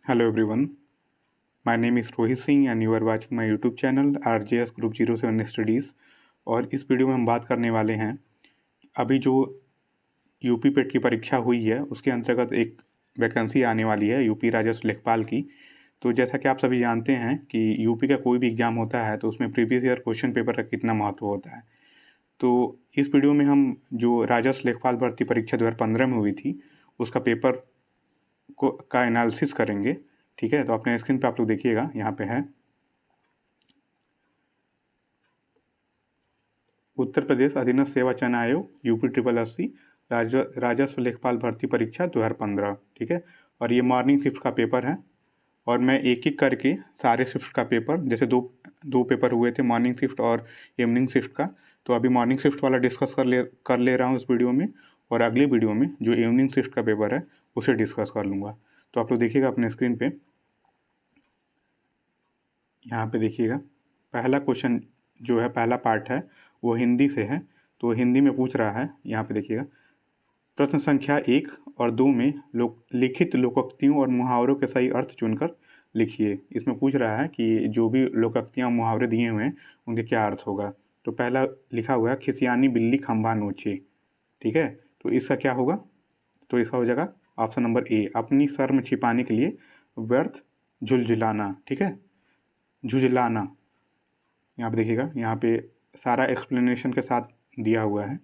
Hello everyone, my name is Rohit Singh and you are watching my YouTube channel RJS Group 07 Studies। और इस video में हम बात करने वाले हैं अभी जो यूपी पेट की परीक्षा हुई है उसके अंतर्गत एक वैकेंसी आने वाली है यूपी राजस्व लेखपाल की। तो जैसा कि आप सभी जानते हैं कि यूपी का कोई भी एग्ज़ाम होता है तो उसमें प्रीवियस ईयर क्वेश्चन पेपर का कितना महत्व होता है। तो इस वीडियो में हम जो राजस्व लेखपाल भर्ती परीक्षा 2015 में हुई थी उसका पेपर का एनालिसिस करेंगे। ठीक है, तो अपने स्क्रीन पे आप लोग देखिएगा, यहाँ पे है उत्तर प्रदेश अधीनस्थ सेवा चयन आयोग यूपी 8080 राजस्व लेखपाल भर्ती परीक्षा 2015। ठीक है, और ये मॉर्निंग शिफ्ट का पेपर है और मैं एक एक करके सारे शिफ्ट का पेपर, जैसे दो पेपर हुए थे मॉर्निंग शिफ्ट और इवनिंग शिफ्ट का, तो अभी मॉर्निंग शिफ्ट वाला डिस्कस कर ले रहा हूँ इस वीडियो में, और अगले वीडियो में जो इवनिंग शिफ्ट का पेपर है उसे डिस्कस कर लूँगा। तो आप लोग देखिएगा अपने स्क्रीन पे, यहाँ पे देखिएगा पहला क्वेश्चन जो है, पहला पार्ट है वो हिंदी से है। तो हिंदी में पूछ रहा है, यहाँ पे देखिएगा, प्रश्न संख्या 1 और 2 में लिखित लोकोक्तियों और मुहावरों के सही अर्थ चुनकर लिखिए। इसमें पूछ रहा है कि जो भी लोकोक्तियाँ मुहावरे दिए हुए हैं उनके क्या अर्थ होगा। तो पहला लिखा हुआ है खिसियानी बिल्ली खंभा नोचे। ठीक है, तो इसका क्या होगा, तो इसका हो जाएगा ऑप्शन नंबर ए, अपनी शर्म छिपाने के लिए व्यर्थ झुलझुलाना। ठीक है, झुझलाना। यहाँ पे देखिएगा, यहाँ पे सारा एक्सप्लेनेशन के साथ दिया हुआ है।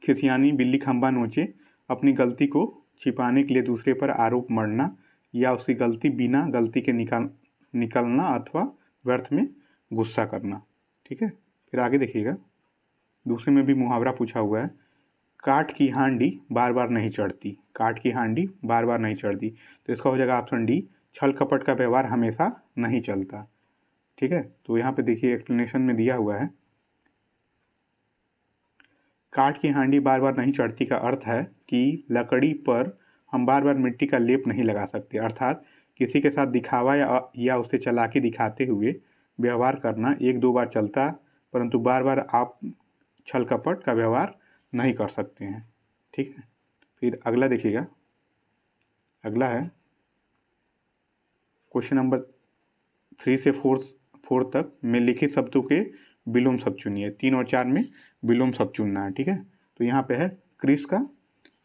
खिसियानी बिल्ली खंभा नोचे, अपनी गलती को छिपाने के लिए दूसरे पर आरोप मढ़ना या उसकी गलती बिना गलती के निकलना अथवा व्यर्थ में गुस्सा करना। ठीक है, फिर आगे देखिएगा, दूसरे में भी मुहावरा पूछा हुआ है, काठ की हांडी बार बार नहीं चढ़ती। काठ की हांडी बार बार नहीं चढ़ती, तो इसका हो जाएगा ऑप्शन डी, छल कपट का व्यवहार हमेशा नहीं चलता। ठीक है, तो यहाँ पे देखिए एक्सप्लेनेशन में दिया हुआ है, काठ की हांडी बार बार नहीं चढ़ती का अर्थ है कि लकड़ी पर हम बार बार मिट्टी का लेप नहीं लगा सकते, अर्थात किसी के साथ दिखावा या उसे चालाकी दिखाते हुए व्यवहार करना एक दो बार चलता, परंतु बार बार आप छल कपट का व्यवहार नहीं कर सकते हैं। ठीक है, फिर अगला देखिएगा, अगला है क्वेश्चन नंबर 3 से 4 तक में लिखित शब्दों के विलोम शब्द चुनिए। 3 और 4 में विलोम शब्द चुनना है। ठीक है, तो यहाँ पे है क्रिस का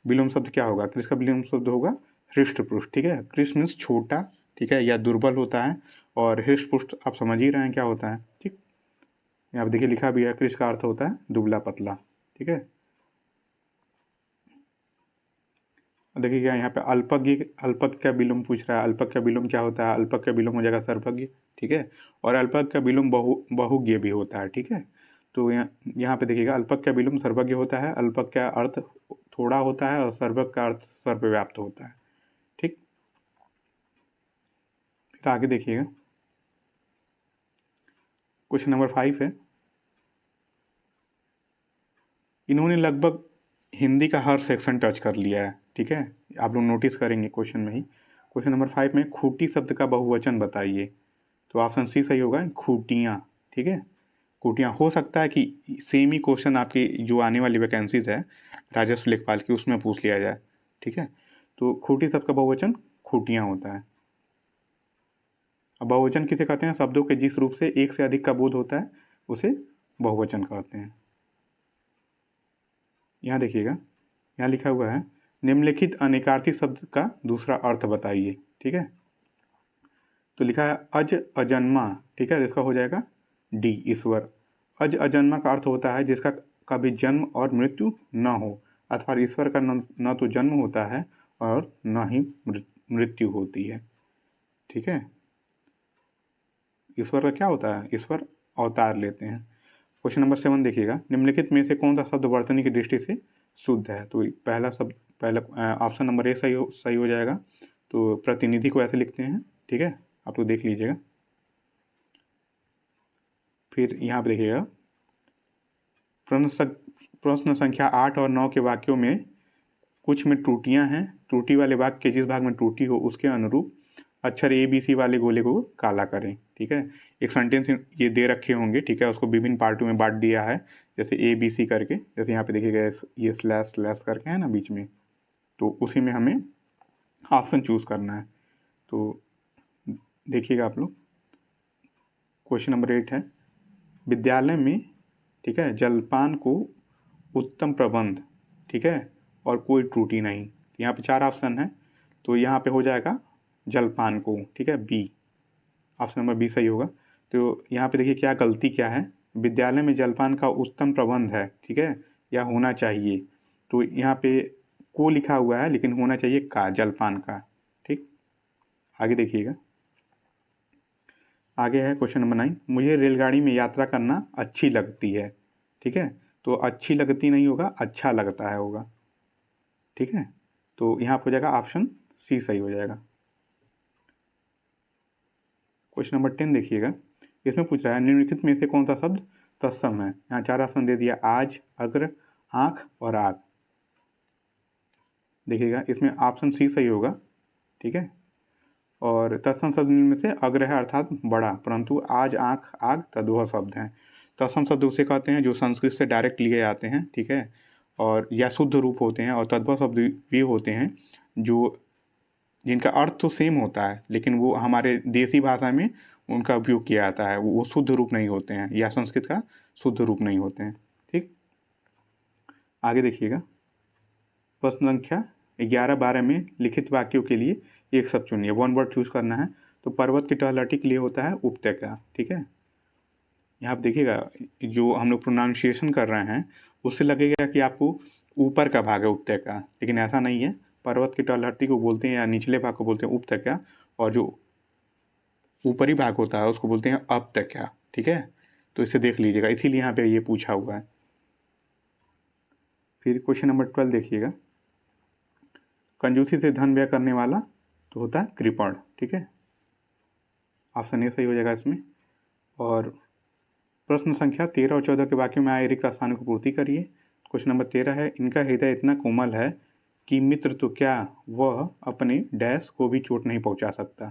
विलोम शब्द क्या होगा, क्रिस का विलोम शब्द होगा हृष्ट पुष्ट। ठीक है, क्रिस मीन्स छोटा, ठीक है, या दुर्बल होता है, और हृष्ट पुष्ट आप समझ ही रहे हैं क्या होता है। ठीक, यहाँ पे देखिए लिखा भी है, क्रिस का अर्थ होता है दुबला पतला। ठीक है, देखिएगा यहाँ पे अल्पज्ञ, अल्पज्ञ का विलोम पूछ रहा है, अल्पज्ञ का विलोम क्या होता है, अल्पज्ञ का विलोम हो जाएगा सर्वज्ञ। ठीक है, और अल्पज्ञ का विलोम बहुज्ञ भी होता है। ठीक है, तो यहाँ पे देखिएगा अल्पज्ञ का विलोम सर्वज्ञ होता है, अल्पज्ञ का अर्थ थोड़ा होता है और सर्वज्ञ का अर्थ सर्वव्याप्त होता है। ठीक, फिर आगे देखिएगा, क्वेश्चन नंबर 5 है, इन्होंने लगभग हिंदी का हर सेक्शन टच कर लिया है। ठीक है, आप लोग नोटिस करेंगे क्वेश्चन में ही। क्वेश्चन नंबर 5 में खूटी शब्द का बहुवचन बताइए। तो ऑप्शन सी सही होगा, खूटियाँ। ठीक है, खूटियाँ। हो सकता है कि सेम ही क्वेश्चन आपकी जो आने वाली वैकेंसीज है राजस्व लेखपाल की उसमें पूछ लिया जाए। ठीक है, तो खूटी शब्द का बहुवचन खूटियाँ होता है। अब बहुवचन किसे कहते हैं, शब्दों के जिस रूप से एक से अधिक का बोध होता है उसे बहुवचन कहते हैं। यहाँ देखिएगा, यहाँ लिखा हुआ है निम्नलिखित अनेकार्थी शब्द का दूसरा अर्थ बताइए। ठीक है, तो लिखा है अज अजन्मा। ठीक है, इसका हो जाएगा डी, ईश्वर। अज अजन्मा का अर्थ होता है जिसका कभी जन्म और मृत्यु न हो, अथवा ईश्वर का न तो जन्म होता है और न ही मृत्यु होती है। ठीक है, ईश्वर का क्या होता है, ईश्वर अवतार लेते हैं। क्वेश्चन नंबर 7 देखिएगा, निम्नलिखित में से कौन सा शब्द वर्तनी की दृष्टि से शुद्ध है। तो पहला शब्द, पहला ऑप्शन नंबर ए सही हो जाएगा। तो प्रतिनिधि को ऐसे लिखते हैं। ठीक है, आप लोग देख लीजिएगा। फिर यहाँ पर देखिएगा, प्रश्न संख्या 8 और 9 के वाक्यों में कुछ में त्रुटियां हैं, त्रुटि वाले वाक्य के जिस भाग में त्रुटि हो उसके अनुरूप अक्षर ABC वाले गोले को काला करें। ठीक है, एक सेंटेंस ये दे रखे होंगे। ठीक है, उसको विभिन्न पार्टों में बांट दिया है, जैसे ABC करके, जैसे यहाँ पे देखिएगा ये स्लैश स्लैश करके है ना बीच में, तो उसी में हमें ऑप्शन चूज करना है। तो देखिएगा आप लोग, क्वेश्चन नंबर 8 है, विद्यालय में, ठीक है, जलपान को उत्तम प्रबंध, ठीक है, और कोई त्रुटि नहीं। यहाँ पे 4 ऑप्शन है, तो यहाँ पे हो जाएगा जलपान को, ठीक है, बी, ऑप्शन नंबर बी सही होगा। तो यहाँ पे देखिए क्या गलती क्या है, विद्यालय में जलपान का उत्तम प्रबंध है, ठीक है, या होना चाहिए। तो यहाँ पे को लिखा हुआ है लेकिन होना चाहिए का, जलपान का। ठीक, आगे देखिएगा, आगे है क्वेश्चन नंबर 9, मुझे रेलगाड़ी में यात्रा करना अच्छी लगती है, ठीक है, तो अच्छी लगती नहीं होगा, अच्छा लगता है होगा, ठीक है। तो यहाँ पर हो जाएगा ऑप्शन सी सही हो जाएगा। क्वेश्चन नंबर 10 देखिएगा, इसमें पूछ रहा है निम्नलिखित में से कौन सा शब्द तत्सम है। यहाँ 4 ऑप्शन दे दिया, आज, अग्र, आँख और आग। देखिएगा इसमें ऑप्शन सी सही होगा, ठीक है। और तत्सम शब्द में से अग्र है अर्थात बड़ा, परंतु आज, आँख, आग तद्भव शब्द हैं। तत्सम शब्द उसे कहते हैं जो संस्कृत से डायरेक्ट लिए जाते हैं, ठीक है, और या शुद्ध रूप होते हैं। और तद्भव शब्द भी होते हैं जो जिनका अर्थ तो सेम होता है लेकिन वो हमारे देसी भाषा में उनका उपयोग किया जाता है, वो शुद्ध रूप नहीं होते हैं या संस्कृत का शुद्ध रूप नहीं होते हैं। ठीक, आगे देखिएगा, प्रश्न संख्या 11-12 में लिखित वाक्यों के लिए एक शब्द चुनिए, वन वर्ड चूज करना है। तो पर्वत की टहलटी के लिए होता है उपत्यका, ठीक है। यहाँ आप देखिएगा जो हम लोग प्रोनाउंसिएशन कर रहे हैं उससे लगेगा कि आपको ऊपर का भाग है उपत्यका, लेकिन ऐसा नहीं है। पर्वत की टहलटी को बोलते हैं या निचले भाग को बोलते हैं उपत्यका, और जो ऊपरी भाग होता है उसको बोलते हैं अपत्यका, ठीक है। तो इसे देख लीजिएगा, इसीलिए यहाँ पे ये पूछा हुआ है। फिर क्वेश्चन नंबर 12 देखिएगा, कंजूसी से धन व्यय करने वाला तो होता है कृपण, ठीक है, ऑप्शन ए सही हो जाएगा इसमें। और प्रश्न संख्या 13 और 14 के वाक्यों में आए रिक्त स्थानों की पूर्ति करिए। क्वेश्चन नंबर 13 है, इनका हृदय इतना कोमल है कि मित्र तो क्या वह अपने डैश को भी चोट नहीं पहुंचा सकता।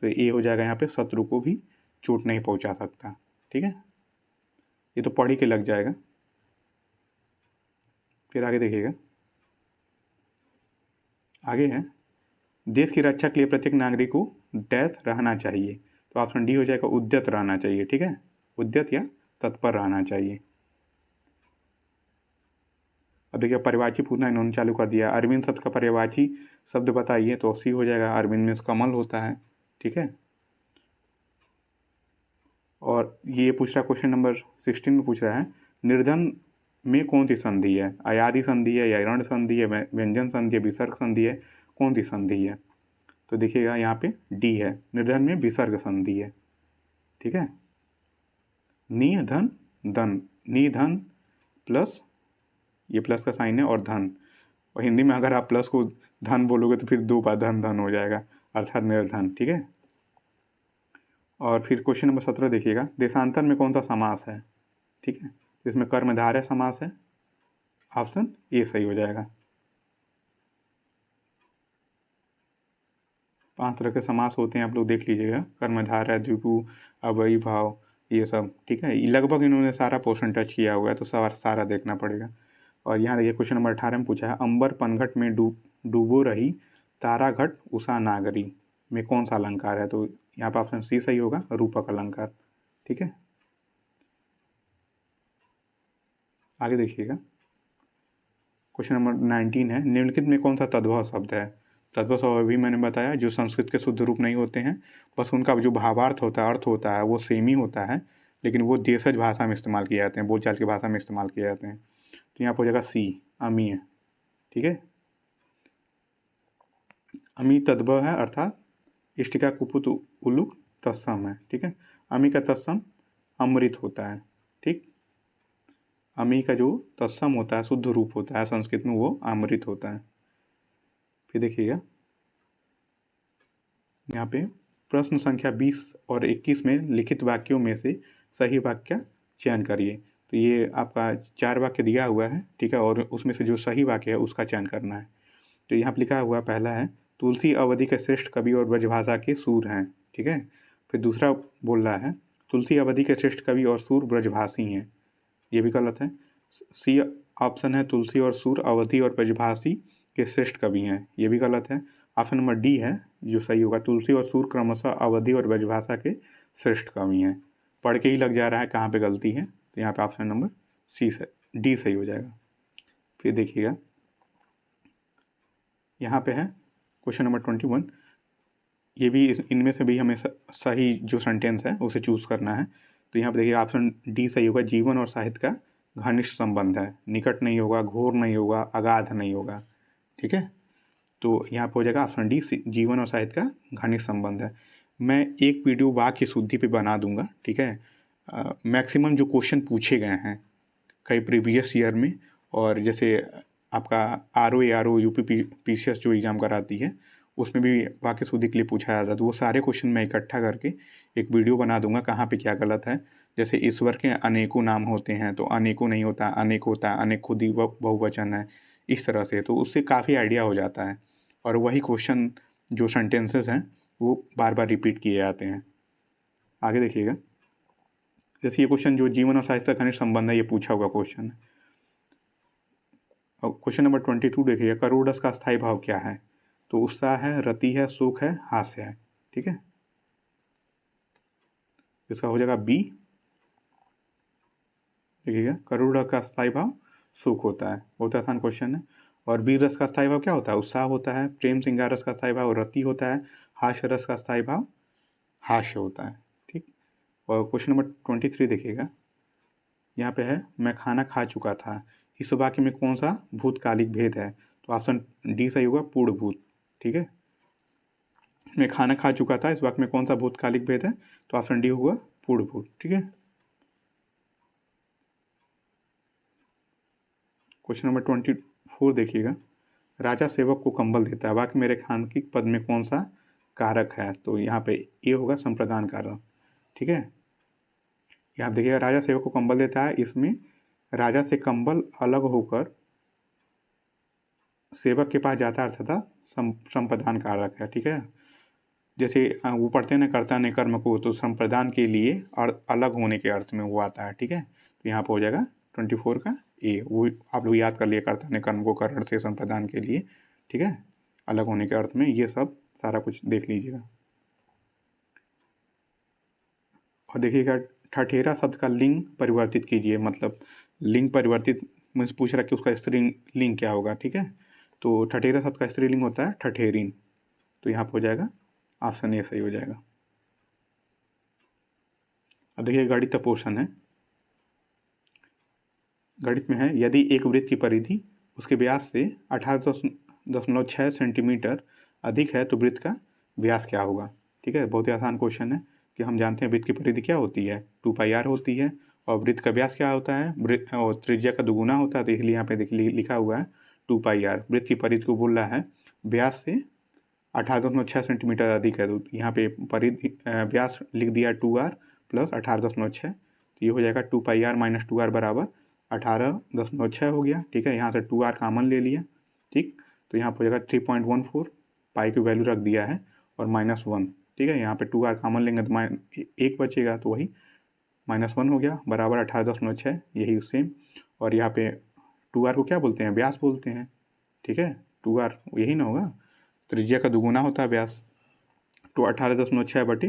तो ये हो जाएगा यहाँ पे, शत्रु को भी चोट नहीं पहुंचा सकता, ठीक है। ये तो पढ़ ही के लग जाएगा। फिर आगे देखिएगा, आगे है, देश की रक्षा के लिए प्रत्येक नागरिक को डैश रहना चाहिए। तो ऑप्शन डी हो जाएगा, उद्यत रहना चाहिए, ठीक है, उद्यत या तत्पर रहना चाहिए। अब देखिए पर्यायवाची पूछना इन्होंने चालू कर दिया, अरविंद शब्द का पर्यायवाची शब्द बताइए। तो सी हो जाएगा, अरविंद में कमल होता है, ठीक है। और ये पूछ रहा है क्वेश्चन नंबर 16 में पूछ रहा है, निर्धन में कौन सी संधि है, अयादि संधि है या ऋण संधि है, व्यंजन संधि है, विसर्ग संधि है, कौन सी संधि है। तो देखिएगा यहाँ पे डी है, निर्धन में विसर्ग संधि है, ठीक है। निधन धन, निधन प्लस, ये प्लस का साइन है, और धन, और हिंदी में अगर आप प्लस को धन बोलोगे तो फिर 2 बार धन धन हो जाएगा, अर्थात निर्धन, ठीक है। और फिर क्वेश्चन नंबर 17 देखिएगा, देशांतर में कौन सा समास है, ठीक है, इसमें कर्मधारय समास है, ऑप्शन ए सही हो जाएगा। 5 तरह के समास होते हैं, आप लोग देख लीजिएगा, कर्मधारय, द्विगु, अव्ययी भाव, ये सब, ठीक है। लगभग इन्होंने सारा पोर्शन टच किया हुआ है, तो सारा देखना पड़ेगा। और यहाँ देखिए क्वेश्चन नंबर 18 में पूछा है, अंबर पनघट में डूबो रही ताराघट उषा नागरी में कौन सा अलंकार है। तो यहाँ पर ऑप्शन सी सही होगा, रूपक अलंकार, ठीक है। आगे देखिएगा, क्वेश्चन नंबर 19 है, निम्नलिखित में कौन सा तद्भव शब्द है। तद्भव शब्द अभी मैंने बताया जो संस्कृत के शुद्ध रूप नहीं होते हैं, बस उनका जो भावार्थ होता है, अर्थ होता है, वो सेम ही होता है, लेकिन वो देशज भाषा में इस्तेमाल किए जाते हैं, बोलचाल की भाषा में इस्तेमाल किए जाते हैं। तो यहाँ पर हो जाएगा सी, अमीय, ठीक है। अमी तद्भव है अर्थात इष्टिका कुपुत उलुक तत्सम है, ठीक है। अमी का तत्सम अमृत होता है, ठीक। अमी का जो तत्सम होता है, शुद्ध रूप होता है संस्कृत में, वो अमृत होता है। फिर देखिएगा यहाँ पे प्रश्न संख्या 20 और 21 में लिखित वाक्यों में से सही वाक्य चयन करिए। तो ये आपका 4 वाक्य दिया हुआ है, ठीक है, और उसमें से जो सही वाक्य है उसका चयन करना है। तो यहाँ पर लिखा हुआ पहला है, तुलसी अवधि के श्रेष्ठ कवि और ब्रजभाषा के सूर हैं, ठीक है। फिर दूसरा बोल रहा है, तुलसी अवधि के श्रेष्ठ कवि और सूर ब्रजभाषी हैं, ये भी गलत है। सी ऑप्शन है, तुलसी और सूर अवधि और ब्रजभाषी के श्रेष्ठ कवि हैं, ये भी गलत है। ऑप्शन नंबर डी है जो सही होगा। तुलसी और सूर क्रमशः अवधि और ब्रजभाषा के श्रेष्ठ कवि हैं। पढ़ के ही लग जा रहा है कहाँ पे गलती है, तो यहाँ पे ऑप्शन नंबर डी सही हो जाएगा। फिर देखिएगा यहाँ पे है क्वेश्चन नंबर 21। ये भी इनमें से भी हमें सही जो सेंटेंस है उसे चूज़ करना है। तो यहाँ पे देखिए ऑप्शन डी सही होगा। जीवन और साहित्य का घनिष्ठ संबंध है, निकट नहीं होगा, घोर नहीं होगा, अगाध नहीं होगा। ठीक है, तो यहाँ पे हो जाएगा ऑप्शन डी, जीवन और साहित्य का घनिष्ठ संबंध है। मैं एक वीडियो वाक्य शुद्धि पे बना दूंगा। ठीक है, मैक्सिमम जो क्वेश्चन पूछे गए हैं कई प्रीवियस ईयर में, और जैसे आपका आर ओ यूपी PCS जो एग्ज़ाम कराती है उसमें भी वाक्य शुद्धि के लिए पूछा जाता है, तो वो सारे क्वेश्चन मैं इकट्ठा करके एक वीडियो बना दूंगा कहाँ पे क्या गलत है। जैसे ईश्वर के अनेकों नाम होते हैं, तो अनेकों नहीं होता, अनेक होता है, अनेक खुद ही बहुवचन है, इस तरह से, तो उससे काफ़ी आइडिया हो जाता है। और वही क्वेश्चन जो सेंटेंसेस हैं वो बार बार रिपीट किए जाते हैं। आगे देखिएगा, जैसे ये क्वेश्चन जो जीवन और साहित्य का घनिष्ठ संबंध है, ये पूछा हुआ क्वेश्चन है। और क्वेश्चन नंबर 22 देखिएगा, करोड़ रस का स्थायी भाव क्या है? तो उत्साह है, रति है, सुख है, हास्य है। ठीक है, इसका हो जाएगा बी। देखिएगा, करोड़ रस का स्थायी भाव सुख होता है, बहुत आसान क्वेश्चन है। और वीर रस का स्थायी भाव क्या होता है? उत्साह होता है। प्रेम श्रृंगार रस का स्थायी भाव रति होता है। हास्य रस का स्थायी भाव हास्य होता है। ठीक, और क्वेश्चन नंबर 23 देखिएगा, यहाँ पे है मैं खाना खा चुका था, इस वाक्य में कौन सा भूतकालिक भेद है? तो ऑप्शन डी सही होगा, पूर्ण भूत। ठीक है, मैं खाना खा चुका था, इस वाक्य में कौन सा भूतकालिक भेद है? तो ऑप्शन डी होगा, पूर्ण भूत। ठीक है, क्वेश्चन नंबर 24 देखिएगा, राजा सेवक को कंबल देता है, वाक्य में रेखांकित पद में कौन सा कारक है? तो यहाँ पे ये होगा संप्रदान कारक। ठीक है, यहाँ देखिएगा, राजा सेवक को कंबल देता है, इसमें राजा से कंबल अलग होकर सेवक के पास जाता है, अर्थात संप्रदान कारक है। ठीक है, जैसे वो पढ़ते हैं ना, कर्ता ने कर्म को, तो संप्रदान के लिए और अलग होने के अर्थ में वो आता है। ठीक है, तो यहाँ पर हो जाएगा 24 का ए। वो आप लोग याद कर लिए, कर्ता ने कर्म को करण से संप्रदान के लिए। ठीक है, अलग होने के अर्थ में, ये सब सारा कुछ देख लीजिएगा। और देखिएगा, ठठेरा शब्द का लिंग परिवर्तित कीजिए, मतलब लिंग परिवर्तित में पूछ रहा कि उसका स्त्रीलिंग क्या होगा। ठीक है, तो ठठेरा शब्द का स्त्रीलिंग होता है ठठेरिन, तो यहाँ पर हो जाएगा ऑप्शन ए सही हो जाएगा। अब देखिए, गणित का पोर्शन है। गणित में है, यदि एक वृत्त की परिधि उसके व्यास से 18.6 सेंटीमीटर अधिक है तो वृत्त का व्यास क्या होगा? ठीक है, बहुत ही आसान क्वेश्चन है कि हम जानते हैं वृत्त की परिधि क्या होती है, 2πr होती है। और वृत्त का व्यास क्या होता है? वृत्त और त्रिज्या का दुगुना होता है, तो इसलिए यहाँ पे देखिए लिखा हुआ है 2πr। वृत्त की परिधि को बोल रहा है व्यास से 18.6 सेंटीमीटर अधिक है, तो यहाँ पे परिधि व्यास लिख दिया 2r प्लस 18.6, तो ये हो जाएगा 2πr माइनस 2r बराबर 18.6 हो गया। ठीक है, यहाँ से 2r कॉमन ले लिया। ठीक, तो यहाँ पर हो जाएगा 3.14, पाई की वैल्यू रख दिया है और -1। ठीक है, यहाँ पे 2r कॉमन लेंगे तो एक बचेगा, तो वही -1 हो गया बराबर 18.6, यही सेम। और यहाँ पे 2r को क्या बोलते हैं? व्यास बोलते हैं। ठीक है, 2r यही ना होगा, त्रिज्या का दुगुना होता है व्यास, तो 18.6 बटे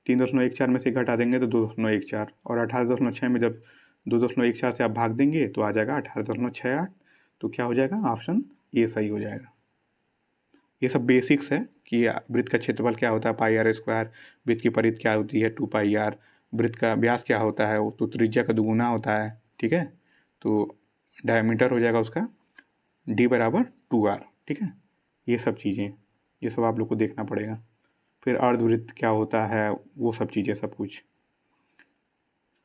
3.14 में से घटा देंगे तो 2.14, और 18.6 में जब 2.14 से आप भाग देंगे तो आ जाएगा 18.68, तो क्या हो जाएगा? ऑप्शन ए सही हो जाएगा। ये सब बेसिक्स है कि वृत्त का क्षेत्रफल क्या होता है, πr², वृत्त की परिधि क्या होती है 2πr, वृत्त का व्यास क्या होता है, वो तो त्रिज्या का दुगुना होता है। ठीक है, तो डायमीटर हो जाएगा उसका d बराबर 2r। ठीक है, ये सब चीज़ें, ये सब आप लोग को देखना पड़ेगा। फिर अर्धवृत्त क्या होता है, वो सब चीज़ें, सब कुछ।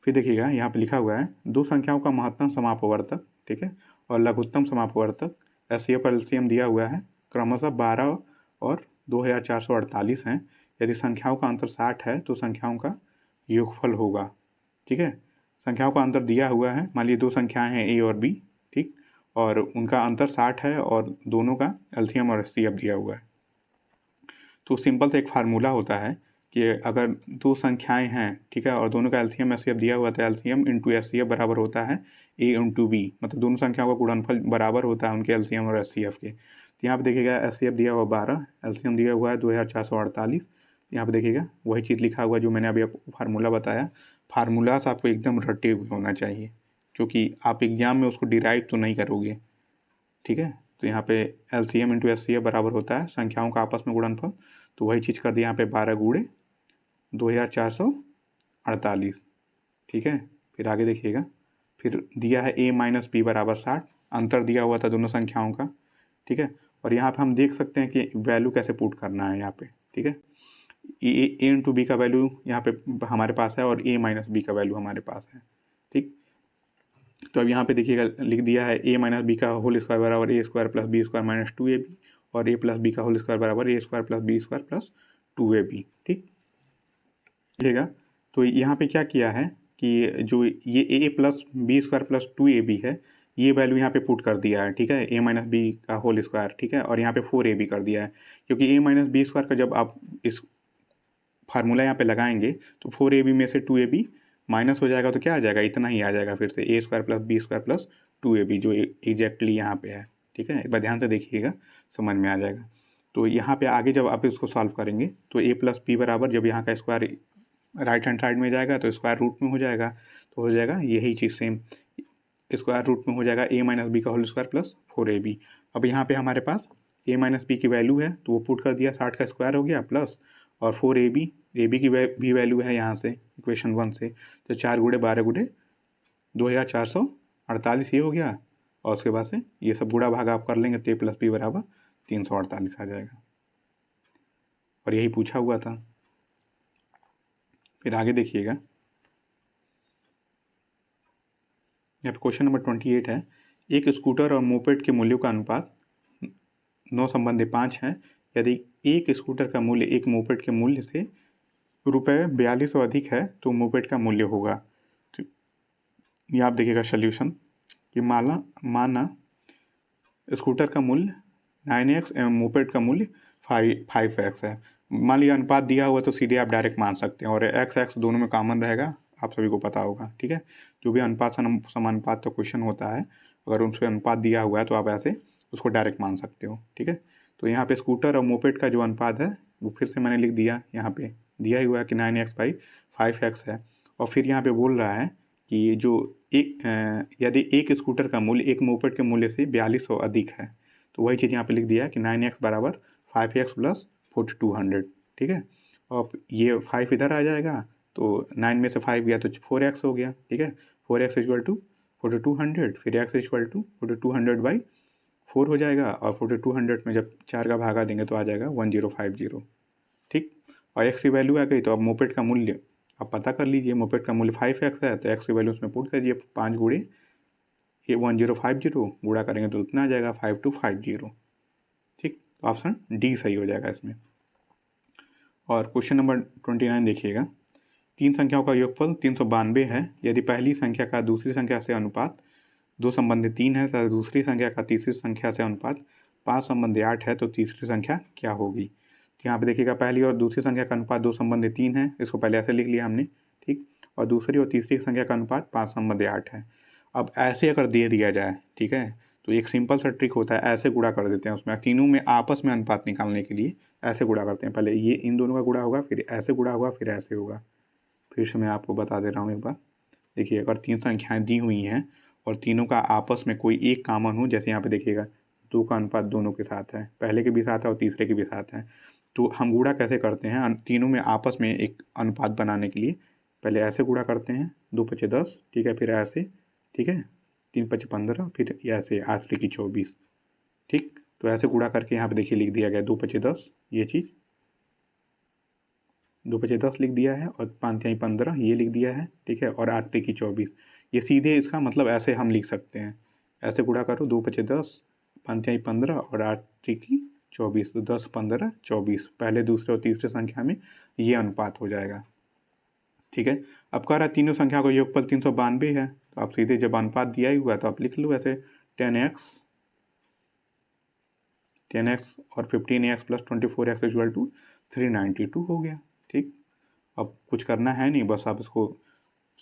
फिर देखिएगा, यहाँ पे लिखा हुआ है, दो संख्याओं का महत्तम समापवर्तक, ठीक है, और लघुत्तम समापवर्तक एससीएफ एलसीएम दिया हुआ है, क्रमशः 12 और 2448 हैं। यदि संख्याओं का अंतर 60 है तो संख्याओं का योगफल होगा। ठीक है, संख्याओं का अंतर दिया हुआ है, मान लीजिए दो संख्याएं हैं ए और बी, ठीक, और उनका अंतर 60 है और दोनों का एलसीएम और एचसीएफ दिया हुआ है। तो सिंपल से एक फार्मूला होता है कि अगर दो संख्याएं हैं, ठीक है, और दोनों का एलसीएम एचसीएफ दिया हुआ, तो एलसीएम इंटू एचसीएफ बराबर होता है ए इंटू बी, मतलब दोनों संख्याओं का गुणनफल बराबर होता है उनके एलसीएम और एचसीएफ के। तो यहाँ पे देखिएगा एचसीएफ दिया हुआ 12, एलसीएम दिया हुआ है 2448। यहाँ पे देखिएगा वही चीज़ लिखा हुआ जो मैंने अभी आपको फार्मूला बताया। फार्मूलास आपको एकदम रटे हुए होना चाहिए, क्योंकि आप एग्जाम में उसको डिराइव तो नहीं करोगे, ठीक है। तो यहाँ पे एलसीएम इंटू एचसीएफ बराबर होता है संख्याओं का आपस में गुणनफल। तो वही चीज़ कर दिया यहाँ पे 12 गुणे 2448, ठीक है। फिर आगे देखिएगा, फिर दिया है a माइनस बी बराबर 60, अंतर दिया हुआ था दोनों संख्याओं का, ठीक है। और यहाँ पे हम देख सकते हैं कि वैल्यू कैसे पुट करना है यहाँ पे, ठीक है। ए इंटू बी का वैल्यू यहाँ पे हमारे पास है और a माइनस बी का वैल्यू हमारे पास है, ठीक। तो अब यहाँ पे देखिएगा लिख दिया है a माइनस बी का होल स्क्वायर बराबर A square plus B square minus 2ab और a प्लस बी का होल स्क्वायर बराबर A square plus B square plus 2ab, ठीक। देखिएगा तो यहाँ पे क्या किया है कि जो ये a plus B square plus 2ab है, ये वैल्यू यहाँ पे पुट कर दिया है, ठीक है, a माइनस बी का होल स्क्वायर, ठीक है। और यहाँ पे 4ab कर दिया है, क्योंकि a माइनस बी स्क्वायर का जब आप इस फार्मूला यहाँ पे लगाएंगे तो 4ab में से 2ab माइनस हो जाएगा तो क्या आ जाएगा, इतना ही आ जाएगा फिर से A square plus B square plus 2ab जो एग्जैक्टली यहाँ पे है, ठीक है। एक बार ध्यान से देखिएगा, समझ में आ जाएगा। तो यहाँ पे आगे जब आप इसको सॉल्व करेंगे तो a प्लस बी बराबर जब यहाँ का स्क्वायर राइट हैंड साइड में जाएगा तो स्क्वायर रूट में हो जाएगा, तो हो जाएगा यही चीज़ सेम, स्क्वायर रूट में हो जाएगा a माइनस बी का होल स्क्वायर प्लस 4ab। अब यहाँ पे हमारे पास a माइनस बी की वैल्यू है तो वो पुट कर दिया, 60 का स्क्वायर हो गया प्लस और 4ab की भी वैल्यू है यहाँ से इक्वेशन 1 से, तो 4 गुणे 12 गुणे 2448 ये हो गया। और उसके बाद से ये सब गुणा भाग आप कर लेंगे तो a प्लस बी बराबर 348 आ जाएगा, और यही पूछा हुआ था। फिर आगे देखिएगा, यहाँ पे क्वेश्चन नंबर 28 है, एक स्कूटर और मोपेड के मूल्यों का अनुपात 9:5 है। यदि एक स्कूटर का मूल्य एक मोपेड के मूल्य से ₹4200 अधिक है तो मोपेड का मूल्य होगा। तो ये आप देखिएगा सोल्यूशन कि माना स्कूटर का मूल्य 9x एवं मोपेड का मूल्य 5x है। मान लिया अनुपात दिया हुआ तो सीधे आप डायरेक्ट मान सकते हैं, और x दोनों में कॉमन रहेगा, आप सभी को पता होगा, ठीक है। जो भी अनुपात समानुपात का क्वेश्चन होता है, अगर उनसे अनुपात दिया हुआ है तो आप ऐसे उसको डायरेक्ट मान सकते हो, ठीक है। तो यहाँ पे स्कूटर और मोपेड का जो अनुपात है वो फिर से मैंने लिख दिया, यहाँ पे दिया ही हुआ है कि 9x/5x है। और फिर यहाँ पे बोल रहा है कि जो यदि एक स्कूटर का मूल्य एक मोपेड के मूल्य से 4200 अधिक है, तो वही चीज़ यहाँ पे लिख दिया है कि 9x बराबर 5x प्लस 4200, ठीक है। और ये 5 इधर आ जाएगा तो 9 में से 5 गया तो 4x हो गया, ठीक है। 4x इक्वल टू 4200, फिर x इक्वल टू 4200/4 हो जाएगा, और 4200 में जब 4 का भागा देंगे तो आ जाएगा 1050, ठीक। और x की वैल्यू आ गई तो अब मोपेड का मूल्य आप पता कर लीजिए, मोपेड का मूल्य 5x है तो x की वैल्यू उसमें पुट करिए, 5 गुणे ये 1050 गुणा करेंगे तो उतना आ जाएगा 5250, ठीक। तो ऑप्शन डी सही हो जाएगा इसमें। और क्वेश्चन नंबर 29 देखिएगा, तीन संख्याओं का योगफल 392 है। यदि पहली संख्या का दूसरी संख्या से अनुपात 2:3 है तथा दूसरी संख्या का तीसरी संख्या से अनुपात 5:8 है तो तीसरी संख्या क्या होगी। तो यहाँ पे देखिएगा पहली और दूसरी संख्या का अनुपात 2:3 है, इसको पहले ऐसे लिख लिया हमने, ठीक। और दूसरी और तीसरी संख्या का अनुपात 5:8 है। अब ऐसे अगर दे दिया जाए, ठीक है, तो एक सिंपल सा ट्रिक होता है, ऐसे गुणा कर देते हैं उसमें, तीनों में आपस में अनुपात निकालने के लिए ऐसे गुणा करते हैं। पहले ये इन दोनों का गुणा होगा, फिर ऐसे गुणा होगा, फिर ऐसे होगा। फिर से मैं आपको बता दे रहा हूँ एक बार, देखिए अगर तीन संख्याएं दी हुई हैं और तीनों का आपस में कोई एक कॉमन हो, जैसे यहाँ पे देखिएगा 2 का अनुपात दोनों के साथ है, पहले के भी साथ है और तीसरे के भी साथ है, तो हम गुणा कैसे करते हैं तीनों में आपस में एक अनुपात बनाने के लिए, पहले ऐसे गुणा करते हैं 2 × 5 = 10, ठीक है, फिर ऐसे, ठीक है, 3 × 5 = 15, फिर ऐसे 8 × 3 = 24, ठीक। तो ऐसे गुणा करके यहाँ पे देखिए लिख दिया गया 2 × 5 = 10, ये चीज़ 2 × 5 = 10 लिख दिया है, और 5 × 3 = 15 ये लिख दिया है, ठीक है, और 8 × 3 = 24, ये सीधे इसका मतलब ऐसे हम लिख सकते हैं, ऐसे गुणा करो 2 × 5 = 10, 5 × 3 = 15 और 8 × 3 = 24, तो 10, 15, 24 पहले दूसरे और तीसरे संख्या में ये अनुपात हो जाएगा, ठीक है। अब कह रहा है तीनों संख्या का योगफल 392 है, तो आप सीधे जब अनुपात दिया ही हुआ है तो आप लिख लो ऐसे 10x और 15x प्लस 24x = 392 हो गया, ठीक। अब कुछ करना है नहीं, बस आप इसको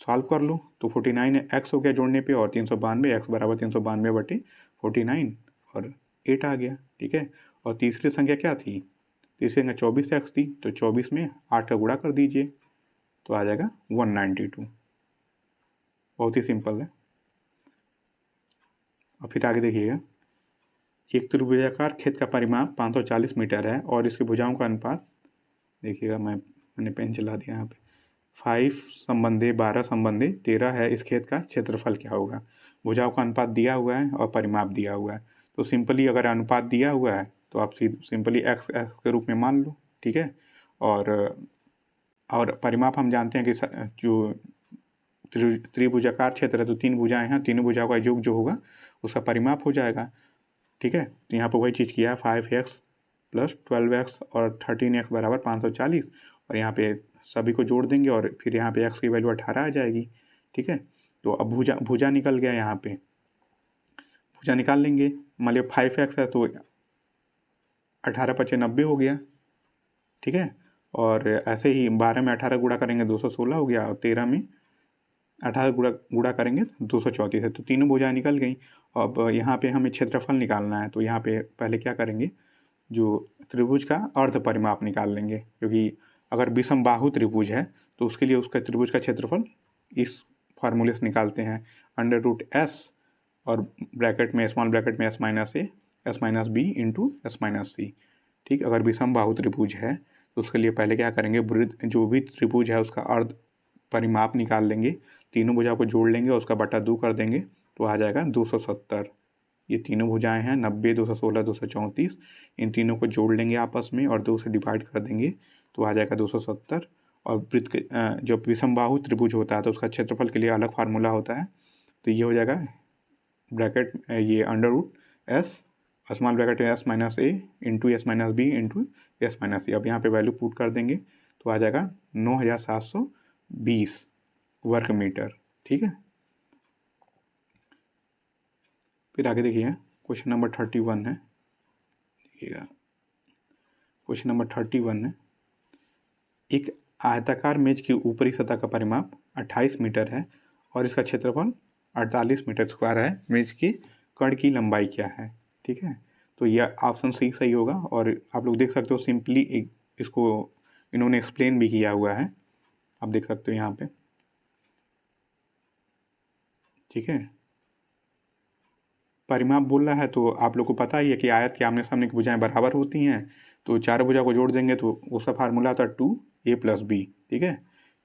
सॉल्व कर लो, तो 49x हो गया जोड़ने पे, और 392 x बराबर 392/49, और 8 आ गया, ठीक है। और तीसरी संख्या क्या थी? तीसरी संख्या 24x थी, तो 24 में 8 का गुणा कर दीजिए तो आ जाएगा 192। बहुत ही सिंपल है। और फिर आगे देखिएगा, एक त्रिभुजाकार खेत का परिमाप 540 मीटर है और इसकी भुजाओं का अनुपात, देखिएगा मैंने पेन चला दिया यहाँ पे, 5 संबंधी 12 संबंधी 13 है। इस खेत का क्षेत्रफल क्या होगा? भुजाओं का अनुपात दिया हुआ है और परिमाप दिया हुआ है। तो सिंपली अगर अनुपात दिया हुआ है तो आप सिंपली एक्स एक्स के रूप में मान लो, ठीक है। और परिमाप हम जानते हैं कि जो त्रिभुजाकार क्षेत्र है तो 3 भुजाएं हैं, तीनों भुजाओं का योग जो होगा उसका परिमाप हो जाएगा, ठीक है। तो यहाँ पर वही चीज़ किया है, 5x प्लस 12x और 13x बराबर 540, और यहाँ पे सभी को जोड़ देंगे और फिर यहाँ पे x की वैल्यू 18 आ जाएगी, ठीक है। तो अब भुजा निकल गया, यहाँ पे भुजा निकाल लेंगे। मान लिया 5x है तो 18 पचे 90 हो गया, ठीक है। और ऐसे ही 12 में 18 गुणा करेंगे 216 हो गया, और 13 में 18 गुणा करेंगे 234 है। तो तीनों भुजाएं निकल गई। अब यहाँ पे हमें क्षेत्रफल निकालना है, तो यहाँ पे पहले क्या करेंगे, जो त्रिभुज का अर्ध परिमाप निकाल लेंगे, क्योंकि अगर विषम बाहु त्रिभुज है तो उसके लिए उसका त्रिभुज का क्षेत्रफल इस फार्मूले से निकालते हैं, √s और ब्रैकेट में स्मॉल ब्रैकेट में s minus A S minus B into S minus C, ठीक। अगर विषम बाहु त्रिभुज है तो उसके लिए पहले क्या करेंगे, जो भी त्रिभुज है उसका अर्ध परिमाप निकाल लेंगे, तीनों भुजाओं को जोड़ लेंगे और उसका बटा 2 कर देंगे तो आ जाएगा 270। ये तीनों भुजाएं हैं 90, 216, 234, इन तीनों को जोड़ लेंगे आपस में और 2 से डिवाइड कर देंगे तो आ जाएगा 270। और वृत्त के जब विषमबाहु त्रिभुज होता है तो उसका क्षेत्रफल के लिए अलग फार्मूला होता है, तो ये हो जाएगा ब्रैकेट ये √s स्मॉल ब्रैकेट में s minus A into S minus B into S minus C. अब यहाँ पे वैल्यू पुट कर देंगे तो आ जाएगा 9720 वर्ग मीटर, ठीक है। फिर आगे देखिए क्वेश्चन नंबर 31 है, देखिएगा क्वेश्चन नंबर 31 है, एक आयताकार मेज की ऊपरी सतह का परिमाप 28 मीटर है और इसका क्षेत्रफल 48 मीटर स्क्वायर है। मेज के कण की लंबाई क्या है, ठीक है। तो यह ऑप्शन सी सही होगा। और आप लोग देख सकते हो सिंपली इसको इन्होंने एक्सप्लेन भी किया हुआ है, आप देख सकते हो यहाँ पे, ठीक है। परिमाप बोल रहा है तो आप लोग को पता ही है कि आयत के आमने सामने की भुजाएं बराबर होती हैं, तो चारों भुजा को जोड़ देंगे तो उसका फार्मूला आता है 2a + b, ठीक है।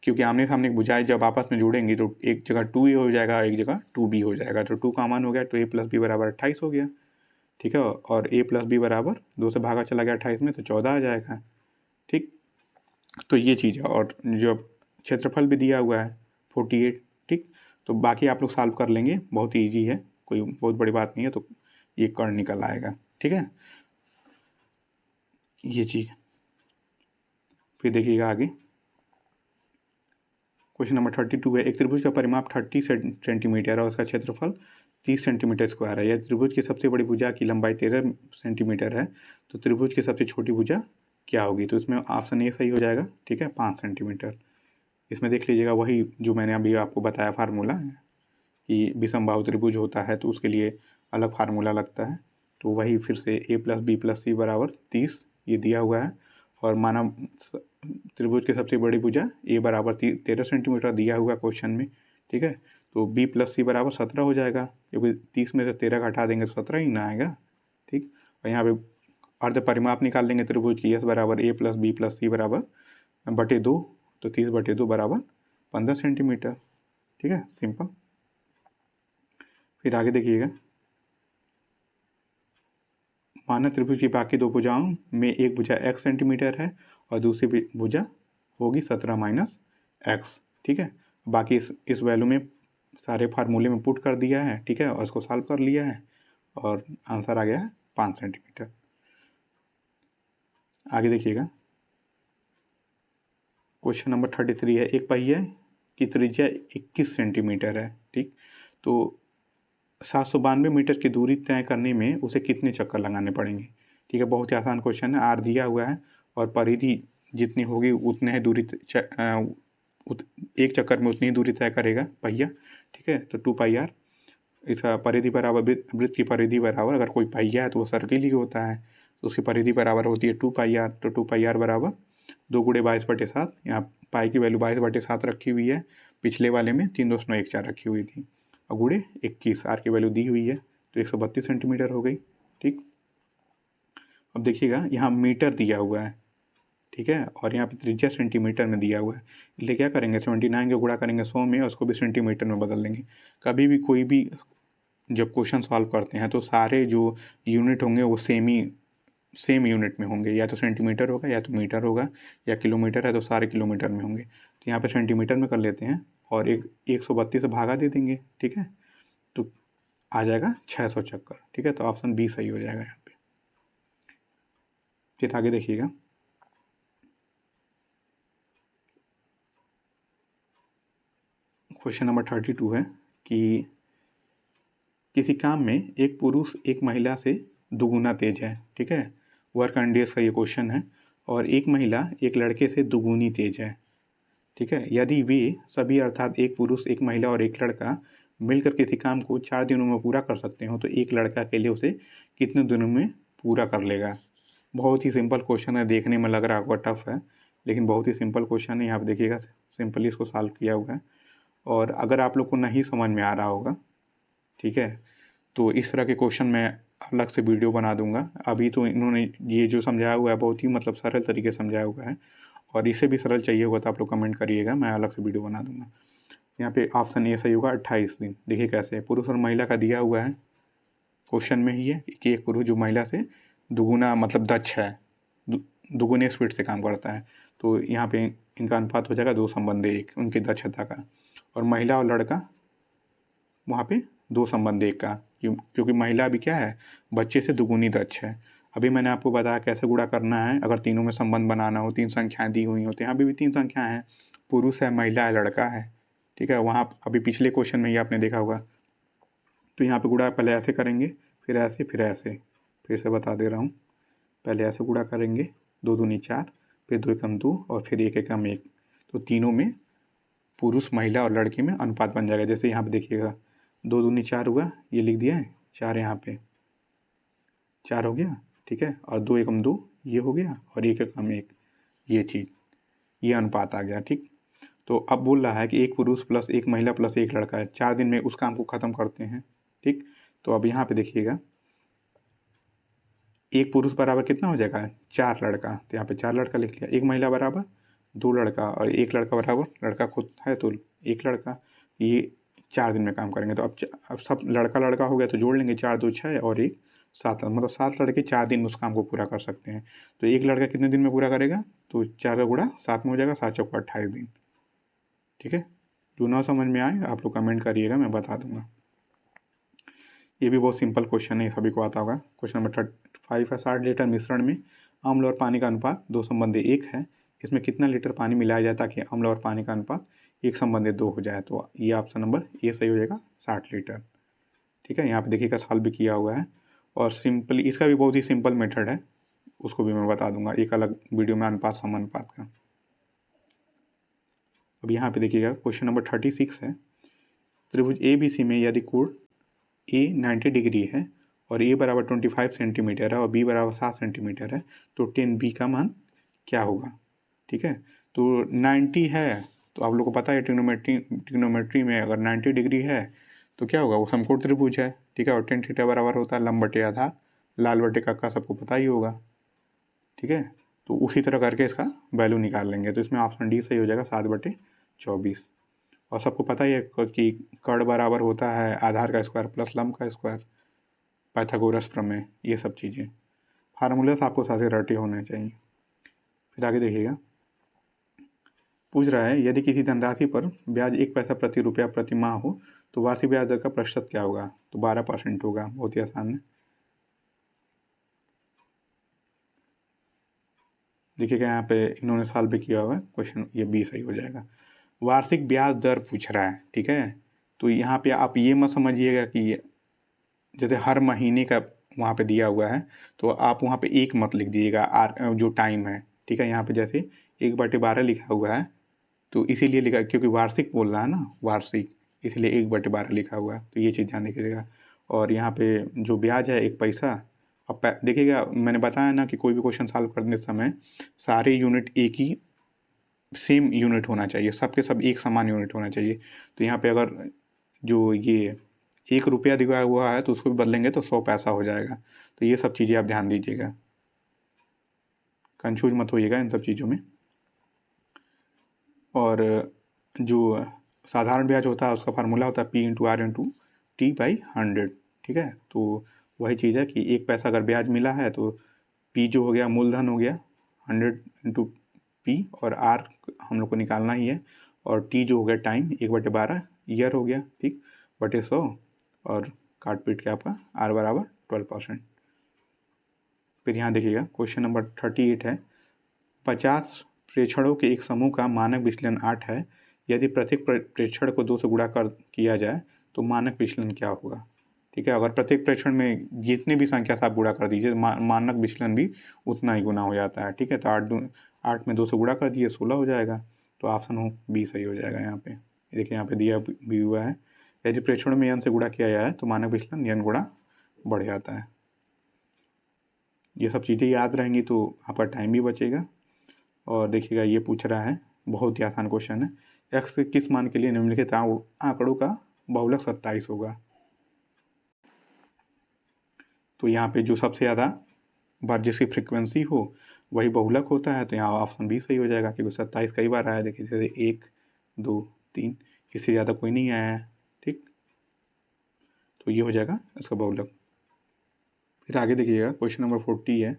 क्योंकि आमने सामने की भुजाएं जब आपस में जोड़ेंगी तो एक जगह 2a हो जाएगा, एक जगह 2b हो जाएगा, तो 2 कॉमन हो गया तो a + b बराबर 28 हो गया, ठीक है। और a + b बराबर 2 से भागा चला गया 28 में तो 14 आ जाएगा, ठीक। तो ये चीज़ है। और जो क्षेत्रफल भी दिया हुआ है 48, ठीक। तो बाकी आप लोग सॉल्व कर लेंगे, बहुत ही ईजी है, कोई बहुत बड़ी बात नहीं है। तो ये कर्ण निकल आएगा, ठीक है, ये चीज़। फिर देखिएगा आगे क्वेश्चन नंबर 32 है, एक त्रिभुज का परिमाप 30 सेंटीमीटर और उसका क्षेत्रफल 30 सेंटीमीटर स्क्वायर है। यह त्रिभुज की सबसे बड़ी भुजा की लंबाई 13 सेंटीमीटर है, तो त्रिभुज की सबसे छोटी भुजा क्या होगी? तो इसमें ऑप्शन ए सही हो जाएगा, ठीक है, 5 सेंटीमीटर। इसमें देख लीजिएगा वही जो मैंने अभी आपको बताया फार्मूला कि विषमबाहु त्रिभुज होता है तो उसके लिए अलग फार्मूला लगता है, तो वही फिर से a + b + c बराबर 30 ये दिया हुआ है। और मानव त्रिभुज की सबसे बड़ी भुजा a बराबर 13 सेंटीमीटर दिया हुआ क्वेश्चन में, ठीक है। तो b + c बराबर 17 हो जाएगा, क्योंकि 30 में से 13 घटा देंगे तो 17 ही ना आएगा, ठीक। और यहाँ पे अर्ध परिमाप निकाल लेंगे त्रिभुज की, s बराबर a + b + c बराबर बटे 2, तो 30/2 बराबर 15 सेंटीमीटर, ठीक है, सिंपल। फिर आगे देखिएगा, माना त्रिभुज की बाकी दो भुजाओं में एक भुजा x सेंटीमीटर है और दूसरी भुजा होगी 17 - x, ठीक है। बाकी इस वैल्यू में सारे फार्मूले में पुट कर दिया है, ठीक है, और इसको सॉल्व कर लिया है और आंसर आ गया है 5 सेंटीमीटर। आगे देखिएगा क्वेश्चन नंबर 33 है, एक पहिए की त्रिज्या 21 सेंटीमीटर है, ठीक। तो 792 मीटर की दूरी तय करने में उसे कितने चक्कर लगाने पड़ेंगे, ठीक है। बहुत ही आसान क्वेश्चन है, आर दिया हुआ है और परिधि जितनी होगी उतने ही दूरी एक चक्कर में उतनी ही दूरी तय करेगा पहिया, ठीक है। तो 2πr इसका परिधि बराबर वृत्त की परिधि बराबर, अगर कोई पहिया है तो वो सर्किल ही होता है, तो उसकी परिधि बराबर होती है 2πr। तो 2πr बराबर 2 × 22/7। यहाँ पाई की वैल्यू 22/7 रखी हुई है, पिछले वाले में 3.14 रखी हुई थी, और गुणे 21, आर की वैल्यू दी हुई है, तो 132 सेंटीमीटर हो गई। ठीक, अब देखिएगा यहाँ मीटर दिया हुआ है, ठीक है, और यहाँ पे त्रिज्या सेंटीमीटर में दिया हुआ है, इसलिए क्या करेंगे 79 को गुणा करेंगे 100 में और उसको भी सेंटीमीटर में बदल देंगे। कभी भी कोई भी जब क्वेश्चन सॉल्व करते हैं तो सारे जो यूनिट होंगे वो सेम यूनिट में होंगे, या तो सेंटीमीटर होगा या तो मीटर होगा, या किलोमीटर है तो सारे किलोमीटर में होंगे। तो यहाँ पे सेंटीमीटर में कर लेते हैं और 132 से भागा दे देंगे, ठीक है, तो आ जाएगा 600 चक्कर। ठीक है, तो ऑप्शन बी सही हो जाएगा यहाँ पे। फिर आगे देखिएगा, क्वेश्चन नंबर 32 है कि किसी काम में एक पुरुष एक महिला से दुगुना तेज है। ठीक है, वर्क एंड डेज का ये क्वेश्चन है, और एक महिला एक लड़के से दुगुनी तेज है। ठीक है, यदि वे सभी अर्थात एक पुरुष एक महिला और एक लड़का मिलकर किसी काम को 4 दिनों में पूरा कर सकते हो, तो एक लड़का अकेले उसे कितने दिनों में पूरा कर लेगा। बहुत ही सिंपल क्वेश्चन है, देखने में लग रहा होगा टफ है, लेकिन बहुत ही सिंपल क्वेश्चन है। यहाँ पर देखिएगा, सिंपली इसको सॉल्व किया हुआ है। और अगर आप लोग को नहीं समझ में आ रहा होगा, ठीक है, तो इस तरह के क्वेश्चन मैं अलग से वीडियो बना दूंगा। अभी तो इन्होंने ये जो समझाया हुआ है बहुत ही मतलब सरल तरीके से समझाया हुआ है, और इसे भी सरल चाहिए होगा तो आप लोग कमेंट करिएगा, मैं अलग से वीडियो बना दूंगा। यहाँ पे ऑप्शन ए सही होगा, 28 दिन। देखिए कैसे, पुरुष और महिला का दिया हुआ है, क्वेश्चन में ही है कि एक पुरुष जो महिला से दुगुना मतलब दक्ष है, दुगुने स्पीड से काम करता है, तो यहाँ पे इनका अनुपात हो जाएगा 2:1 उनकी दक्षता का, और महिला और लड़का वहाँ पे 2:1 का, क्योंकि महिला भी क्या है, बच्चे से दुगुनी दक्ष है। अभी मैंने आपको बताया कैसे गुणा करना है, अगर तीनों में संबंध बनाना हो, 3 संख्याएं दी हुई हो, तो यहाँ भी 3 संख्याएं हैं, पुरुष है, महिला है, लड़का है। ठीक है, वहाँ अभी पिछले क्वेश्चन में ही आपने देखा होगा। तो यहाँ पे गुणा पहले ऐसे करेंगे, फिर ऐसे, फिर ऐसे, फिर से बता दे रहा हूँ, पहले ऐसे गुणा करेंगे, 2 दूनी 4, फिर 2 एकम 2 और फिर 1 एकम 1, तो तीनों में पुरुष महिला और लड़के में अनुपात बन जाएगा। जैसे यहाँ पे देखिएगा, 2 दूनी 4 हुआ, ये लिख दिया है 4, यहाँ पे 4 हो गया। ठीक है, और 2 एकम 2 ये हो गया, और 1 एकम 1 ये चीज़, ये अनुपात आ गया। ठीक, तो अब बोल रहा है कि एक पुरुष प्लस एक महिला प्लस एक लड़का है, 4 दिन में उस काम को ख़त्म करते हैं। ठीक, तो अब यहाँ पे देखिएगा, एक पुरुष बराबर कितना हो जाएगा, 4 लड़का, तो यहाँ पे 4 लड़का लिख लिया, एक महिला बराबर 2 लड़का, और एक लड़का बराबर, लड़का खुद है तो एक लड़का, ये 4 दिन में काम करेंगे। तो अब सब लड़का लड़का हो गया तो जोड़ लेंगे, 4 2 6 और 1 7, मतलब 7 लड़के 4 दिन में उस काम को पूरा कर सकते हैं। तो एक लड़का कितने दिन में पूरा करेगा, तो 4 का गुणा 7 में हो जाएगा, 7 चौका 28 दिन। ठीक है, जो ना समझ में आए आप लोग कमेंट करिएगा, मैं बता दूंगा। ये भी बहुत सिंपल क्वेश्चन है, सभी को आता होगा। क्वेश्चन नंबर 35 है, 60 लीटर मिश्रण में अम्ल और पानी का अनुपात 2:1 है, इसमें कितना लीटर पानी मिलाया जाए ताकि अम्ल और पानी का अनुपात 1:2 हो जाए। तो ये ऑप्शन नंबर ए सही हो जाएगा, 60 लीटर। ठीक है, यहाँ पे देखिएगा सॉल्व भी किया हुआ है, और सिंपली इसका भी बहुत ही सिंपल मेथड है, उसको भी मैं बता दूंगा एक अलग वीडियो में, अनुपात समानुपात का। अब यहाँ पे देखिएगा, क्वेश्चन नंबर 36 है, त्रिभुज ए बी सी में यदि कोण ए 90 डिग्री है और ए बराबर 25 सेंटीमीटर है और बी बराबर 7 सेंटीमीटर है, तो 10b का मान क्या होगा। ठीक है, तो 90 है, तो आप लोग को पता है ट्रिग्नोमेट्री में अगर 90 डिग्री है तो क्या होगा, वो समकोण त्रिभुज है। ठीक है, और tan थीटा बराबर होता है लंब बटे आधार, लाल बटे कक्का सबको पता ही होगा। ठीक है, तो उसी तरह करके इसका वैल्यू निकाल लेंगे, तो इसमें ऑप्शन डी सही हो जाएगा, 7/24। और सबको पता ही है कि कर्ण बराबर होता है आधार का स्क्वायर प्लस लंब का स्क्वायर, पाइथागोरस प्रमेय, ये सब चीज़ें फार्मूलास आपको साथ रटे होने चाहिए। फिर आगे देखिएगा, पूछ रहा है यदि किसी धनराशि पर ब्याज 1 पैसा प्रति रुपया प्रति माह हो तो वार्षिक ब्याज दर का प्रतिशत क्या होगा, तो 12% होगा। बहुत ही आसान है, देखिएगा यहाँ पे इन्होंने सॉल्व भी किया हुआ है क्वेश्चन, ये बी सही हो जाएगा। वार्षिक ब्याज दर पूछ रहा है, ठीक है, तो यहाँ पे आप ये मत समझिएगा कि जैसे हर महीने का वहाँ पे दिया हुआ है तो आप वहाँ पे 1 मत लिख दीजिएगा, जो टाइम है। ठीक है, यहाँ पे जैसे 1/12 लिखा हुआ है तो इसीलिए लिखा क्योंकि वार्षिक बोल रहा है ना, वार्षिक, इसलिए 1/12 लिखा हुआ है, तो ये चीज़ ध्यान रखिएगा। और यहाँ पे जो ब्याज है 1 पैसा। अब देखिएगा, मैंने बताया ना कि कोई भी क्वेश्चन सॉल्व करने समय सारे यूनिट एक ही सेम यूनिट होना चाहिए, सब के सब एक समान यूनिट होना चाहिए। तो यहाँ पे अगर जो ये 1 रुपया दिया हुआ है तो उसको भी बदलेंगे तो 100 पैसा हो जाएगा। तो ये सब चीज़ें आप ध्यान दीजिएगा, कंफ्यूज मत होइएगा इन सब चीज़ों में। और जो साधारण ब्याज होता है उसका फार्मूला होता है P/R/T/100, ठीक है। तो वही चीज़ है कि 1 पैसा अगर ब्याज मिला है तो P जो हो गया मूलधन हो गया 100 × P, और R हम लोग को निकालना ही है, और T जो हो गया टाइम 1/12 ईयर हो गया, ठीक, बटे 100, और काट पीट के आपका R बराबर 12%। फिर यहाँ देखिएगा क्वेश्चन नंबर 38 है, 50 प्रेक्षणों के एक समूह का मानक विचलन 8 है। यदि प्रत्येक प्रेक्षण को 2 से गुणा कर किया जाए तो मानक विचलन क्या होगा, ठीक है। अगर प्रत्येक प्रेक्षण में जितनी भी संख्या से आप गुणा कर दीजिए मानक विचलन भी उतना ही गुना हो जाता है, ठीक है। तो 8 में 2 से गुणा कर दीजिए 16 हो जाएगा, तो ऑप्शन हो बी सही हो जाएगा। यहाँ पे देखिए, यहाँ पे दिया भी हुआ है, यदि प्रेक्षण में n से गुणा किया जाए तो मानक विचलन n गुणा बढ़ जाता है। ये सब चीज़ें याद रहेंगी तो आपका टाइम भी बचेगा। और देखिएगा ये पूछ रहा है, बहुत ही आसान क्वेश्चन है, x के किस मान के लिए निम्नलिखित आंकड़ों का बहुलक 27 होगा। तो यहाँ पे जो सबसे ज़्यादा बार जिसकी फ्रिक्वेंसी हो वही बहुलक होता है, तो यहाँ ऑप्शन बी सही हो जाएगा, क्योंकि 27 कई बार आया। देखिए जैसे 1 2 3, इससे ज़्यादा कोई नहीं आया है, ठीक, तो ये हो जाएगा इसका बहुलक। फिर आगे देखिएगा क्वेश्चन नंबर 40 है,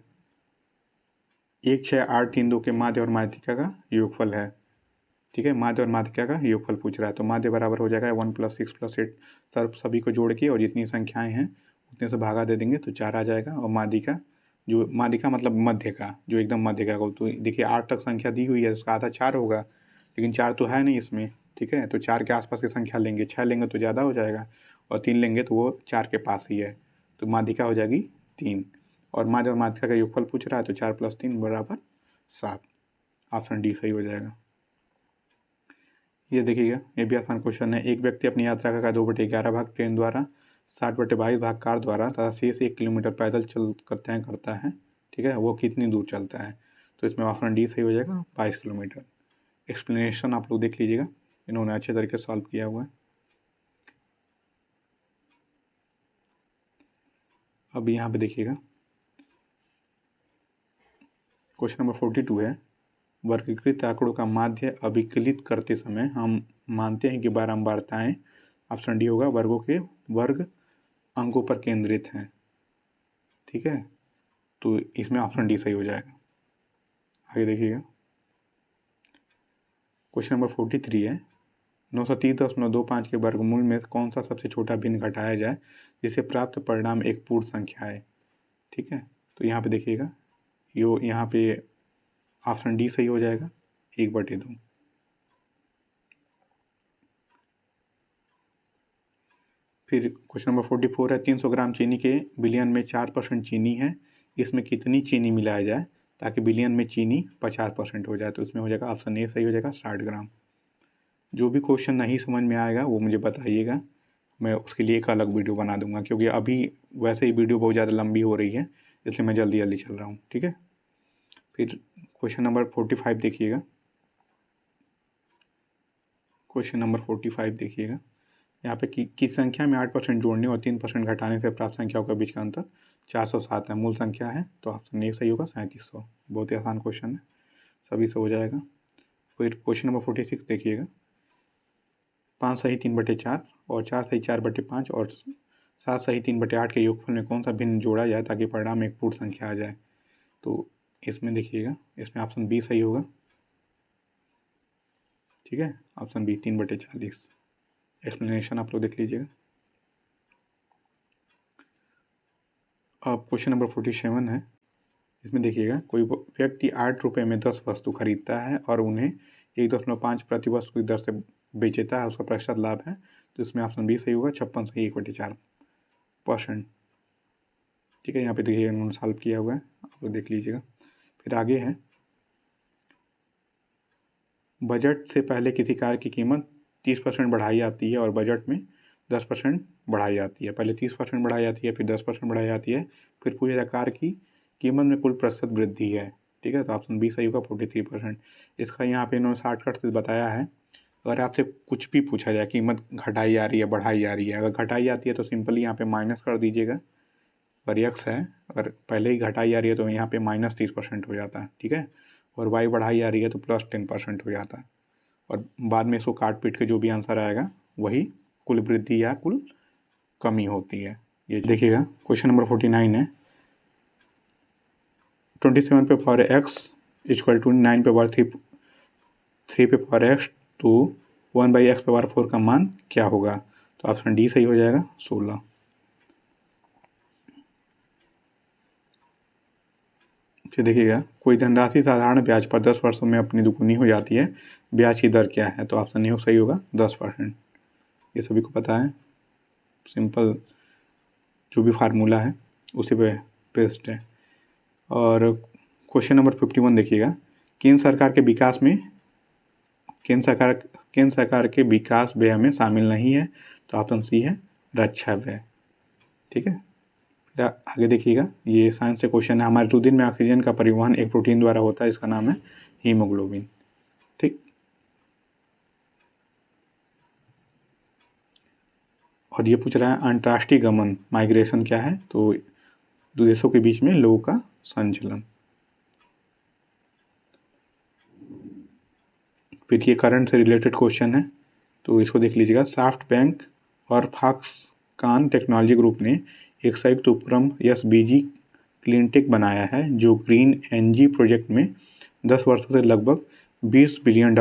1 6 8 3 2 के माध्य और माध्यिका का योगफल है, ठीक है। माध्य और माध्यिका का योगफल पूछ रहा है, तो माध्य बराबर हो जाएगा 1 + 6 + 8, सभी को जोड़ के और जितनी संख्याएं हैं उतने से भागा दे देंगे तो 4 आ जाएगा। और माध्यिका, जो माध्यिका मतलब मध्य का, जो एकदम मध्य का को, तो देखिए 8 तक संख्या दी हुई है, उसका आधा 4 होगा, लेकिन 4 तो है नहीं इसमें, ठीक है। तो 4 के आसपास की संख्या लेंगे, 6 लेंगे तो ज़्यादा हो जाएगा, और 3 लेंगे तो वो 4 के पास ही है, तो माध्यिका हो जाएगी 3। और माध्य और माध्यिका का योगफल पूछ रहा है, तो 4 + 3 = 7, ऑप्शन डी सही हो जाएगा। ये देखिएगा, ये भी आसान क्वेश्चन है, एक व्यक्ति अपनी यात्रा का 2/11 भाग ट्रेन द्वारा, 60/22 भाग कार द्वारा तथा शेष 1 किलोमीटर पैदल चल कर तय करता है, ठीक है। वो कितनी दूर चलता है, तो इसमें ऑप्शन डी सही हो जाएगा, 22 किलोमीटर। एक्सप्लेनेशन आप लोग देख लीजिएगा, इन्होंने अच्छे तरीके से सॉल्व किया हुआ है। अब यहाँ पे देखिएगा क्वेश्चन नंबर 42 है, वर्गीकृत आंकड़ों का माध्य अभिकलित करते समय हम मानते हैं कि बारंबारताएं, ऑप्शन डी होगा, वर्गों के वर्ग अंकों पर केंद्रित हैं, ठीक है। तो इसमें ऑप्शन डी सही हो जाएगा। आगे देखिएगा क्वेश्चन नंबर 43 है, 930.25 के वर्गमूल में कौन सा सबसे छोटा भिन्न घटाया जाए जिससे प्राप्त परिणाम एक पूर्ण संख्या है, ठीक है। तो यहाँ पे देखिएगा, यहाँ पे ऑप्शन डी सही हो जाएगा, 1/2। फिर क्वेश्चन नंबर 44 है, 300 ग्राम चीनी के बिलियन में 4% चीनी है, इसमें कितनी चीनी मिलाया जाए ताकि बिलियन में चीनी 50% हो जाए, तो इसमें हो जाएगा ऑप्शन ए सही हो जाएगा, 60 ग्राम। जो भी क्वेश्चन नहीं समझ में आएगा वो मुझे बताइएगा, मैं उसके लिए एक अलग वीडियो बना दूंगा, क्योंकि अभी वैसे ही वीडियो बहुत ज़्यादा लंबी हो रही है, इसलिए मैं जल्दी जल्दी चल रहा हूँ, ठीक है। फिर क्वेश्चन नंबर 45 देखिएगा, क्वेश्चन नंबर 45 देखिएगा, यहाँ पे किस संख्या में 8% जोड़ने और 3% घटाने से प्राप्त संख्याओं के बीच का अंतर 407 है, मूल संख्या है, तो ऑप्शन ए सही होगा, 3700। बहुत ही आसान क्वेश्चन है, सभी से हो जाएगा। फिर क्वेश्चन नंबर 46 देखिएगा, 5 सही 3/4 और 4 सही 4/5 और 7 सही 3/8 के योगफल में कौन सा भिन्न जोड़ा जाए ताकि परिणाम एक पूर्ण संख्या आ जाए, तो इसमें देखिएगा, इसमें ऑप्शन बी सही होगा, ठीक है, ऑप्शन बी 3/40। एक्सप्लेनेशन आप लोग देख लीजिएगा। अब क्वेश्चन नंबर 47 है, इसमें देखिएगा, कोई व्यक्ति 8 रुपये में 10 वस्तु खरीदता है और उन्हें 1.5 प्रति वस्तु की दर से बेचता है, उसका प्रतिशत लाभ है, तो इसमें ऑप्शन बी सही होगा, 56 सही 1/4%, ठीक है। यहाँ पे देखिए उन्होंने सॉल्व किया हुआ है, आप लोग देख लीजिएगा। फिर आगे है, बजट से पहले किसी कार की कीमत 30% बढ़ाई आती है और बजट में 10% बढ़ाई आती है। पहले 30% बढ़ाई जाती है, फिर 10% बढ़ाई जाती है, फिर पूरे आकार की कीमत में कुल प्रतिशत वृद्धि है। ठीक है, तो ऑप्शन बी सही होगा 43%। इसका यहाँ पे इन्होंने शॉर्टकट से बताया है। अगर आपसे कुछ भी पूछा जाए कीमत घटाई जा रही है बढ़ाई जा रही है, अगर घटाई जाती है तो सिंपली यहाँ पे माइनस कर दीजिएगा। अगर यक्स है, अगर पहले ही घटाई जा रही है तो यहाँ पे -30% हो जाता है। ठीक है, और वाई बढ़ाई जा रही है तो +10% हो जाता है, और बाद में इसको काट पीट के जो भी आंसर आएगा वही कुल वृद्धि या कुल कमी होती है। ये देखिएगा क्वेश्चन नंबर 49 है, 27 पे पावर x इक्वल टू 9 पे पावर 3 पे पावर x तो 1/x पे पावर 4 का मान क्या होगा? तो ऑप्शन डी सही हो जाएगा 16। फिर देखिएगा कोई धनराशि साधारण ब्याज पर 10 वर्षों में अपनी दुगुनी हो जाती है, ब्याज की दर क्या है? तो ऑप्शन ए सही होगा 10%। ये सभी को पता है, सिंपल जो भी फार्मूला है उसी पे बेस्ड है। और क्वेश्चन नंबर 51 देखिएगा, केंद्र सरकार के विकास में केंद्र सरकार के विकास व्यय में शामिल नहीं है, तो ऑप्शन सी है रक्षा व्यय। ठीक है, आगे देखिएगा, ये साइंस से क्वेश्चन है, हमारे रुधिर में ऑक्सीजन का परिवहन एक प्रोटीन द्वारा होता है, इसका नाम है हीमोग्लोबिन। ठीक, और ये पूछ रहा है अंतर्राष्ट्रीय गमन माइग्रेशन क्या है? तो दो देशों के बीच में लोगों का संचलन। फिर ये करंट से रिलेटेड क्वेश्चन है, तो इसको देख लीजिएगा। सॉफ्ट बैंक और फॉक्सकॉन टेक्नोलॉजी ग्रुप ने एक संयुक्त उपक्रम एसबीजी क्लीनटेक बनाया है जो ग्रीन एनर्जी प्रोजेक्ट में 10 वर्षों से लगभग $20 बिलियन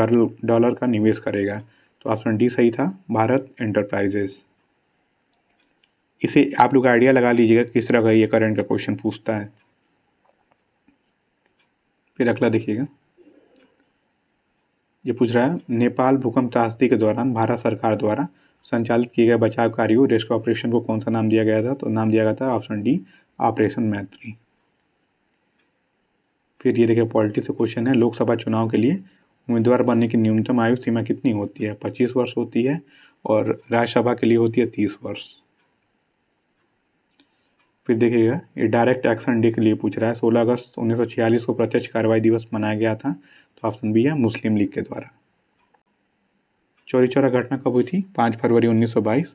का निवेश करेगा। तो ऑप्शन डी सही था, भारत एंटरप्राइजेस। इसे आप लोग आइडिया लगा लीजिएगा किस तरह का ये करंट का क्वेश्चन पूछता है। फिर अगला देखिएगा, ये पूछ रहा है नेपाल भूकंप त्रासदी के दौरान भारत सरकार द्वारा संचालित किए गए बचाव कार्यों रेस्क्यू ऑपरेशन को कौन सा नाम दिया गया था? तो नाम दिया गया था ऑप्शन डी ऑपरेशन मैत्री। फिर ये देखिए पॉलिटी से क्वेश्चन है, लोकसभा चुनाव के लिए उम्मीदवार बनने की न्यूनतम आयु सीमा कितनी होती है? 25 वर्ष होती है, और राज्यसभा के लिए होती है 30 वर्ष। फिर देखिएगा ये डायरेक्ट एक्शन डे के लिए पूछ रहा है, 16 अगस्त 1946 को प्रत्यक्ष कार्रवाई दिवस मनाया गया था, तो ऑप्शन बी है मुस्लिम लीग के द्वारा। चौरी चौरा घटना कब हुई थी? 5 फरवरी 1922।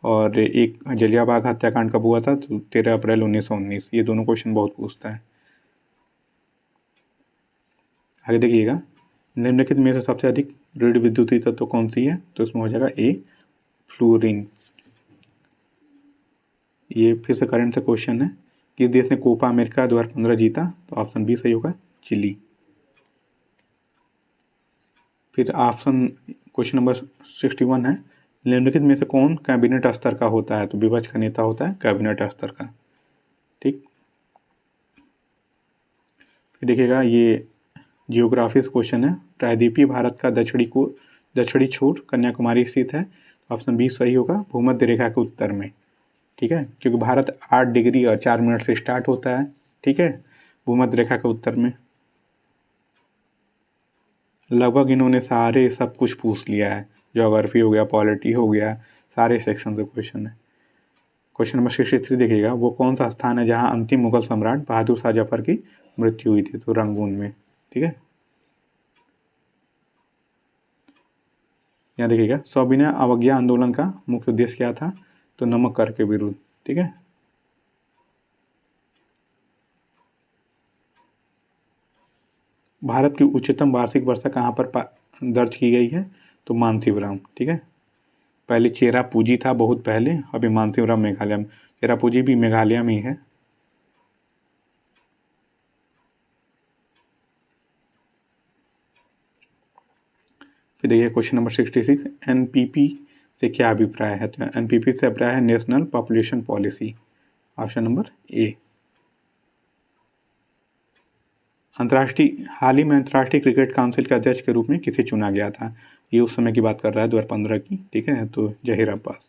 और एक जलियांवाला बाग हत्याकांड कब हुआ था? तो 13 अप्रैल 1919। ये दोनों क्वेश्चन बहुत पूछता है। आगे देखिएगा, निम्नलिखित में से सबसे अधिक दृढ़ विद्युतीय तत्व कौन सी है? तो इसमें हो जाएगा ए फ्लोरीन। ये फिर से करंट से क्वेश्चन है, किस देश ने कोपा अमेरिका 2015 जीता? तो ऑप्शन बी सही होगा चिली। फिर ऑप्शन क्वेश्चन नंबर 61 है, निम्नलिखित में से कौन कैबिनेट स्तर का होता है? तो विपक्ष का नेता होता है कैबिनेट स्तर का। ठीक, फिर देखिएगा ये जियोग्राफी से क्वेश्चन है, प्रायद्वीपीय भारत का दक्षिणी छोर कन्याकुमारी स्थित है, ऑप्शन बी सही होगा भूमध्य रेखा के उत्तर में। ठीक है, क्योंकि भारत 8 डिग्री और 4 मिनट से स्टार्ट होता है। ठीक है, भूमध्य रेखा के उत्तर में। लगभग इन्होंने सारे सब कुछ पूछ लिया है, ज्योग्राफी हो गया, पॉलिटी हो गया, सारे सेक्शन से क्वेश्चन है। क्वेश्चन नंबर 63 देखिएगा, वो कौन सा स्थान है जहाँ अंतिम मुगल सम्राट बहादुर शाह जफर की मृत्यु हुई थी? तो रंगून में। ठीक है, यहाँ देखिएगा सविनय अवज्ञा आंदोलन का मुख्य उद्देश्य क्या था? तो नमक कर के विरुद्ध। ठीक है, भारत की उच्चतम वार्षिक वर्षा कहाँ पर दर्ज की गई है? तो मानसीवराम। ठीक है, पहले चेरापूंजी था बहुत पहले, अभी मानसीवराम मेघालय में। चेरापूंजी भी मेघालय में ही है। फिर देखिए क्वेश्चन नंबर 66, एनपीपी से क्या अभिप्राय है? तो एनपीपी से अभिप्राय है national population policy, option number A. हाल ही में अंतर्राष्ट्रीय क्रिकेट काउंसिल के अध्यक्ष के रूप में किसे चुना गया था? ये उस समय की बात कर रहा है 2015 की। ठीक है, तो जहीर अब्बास।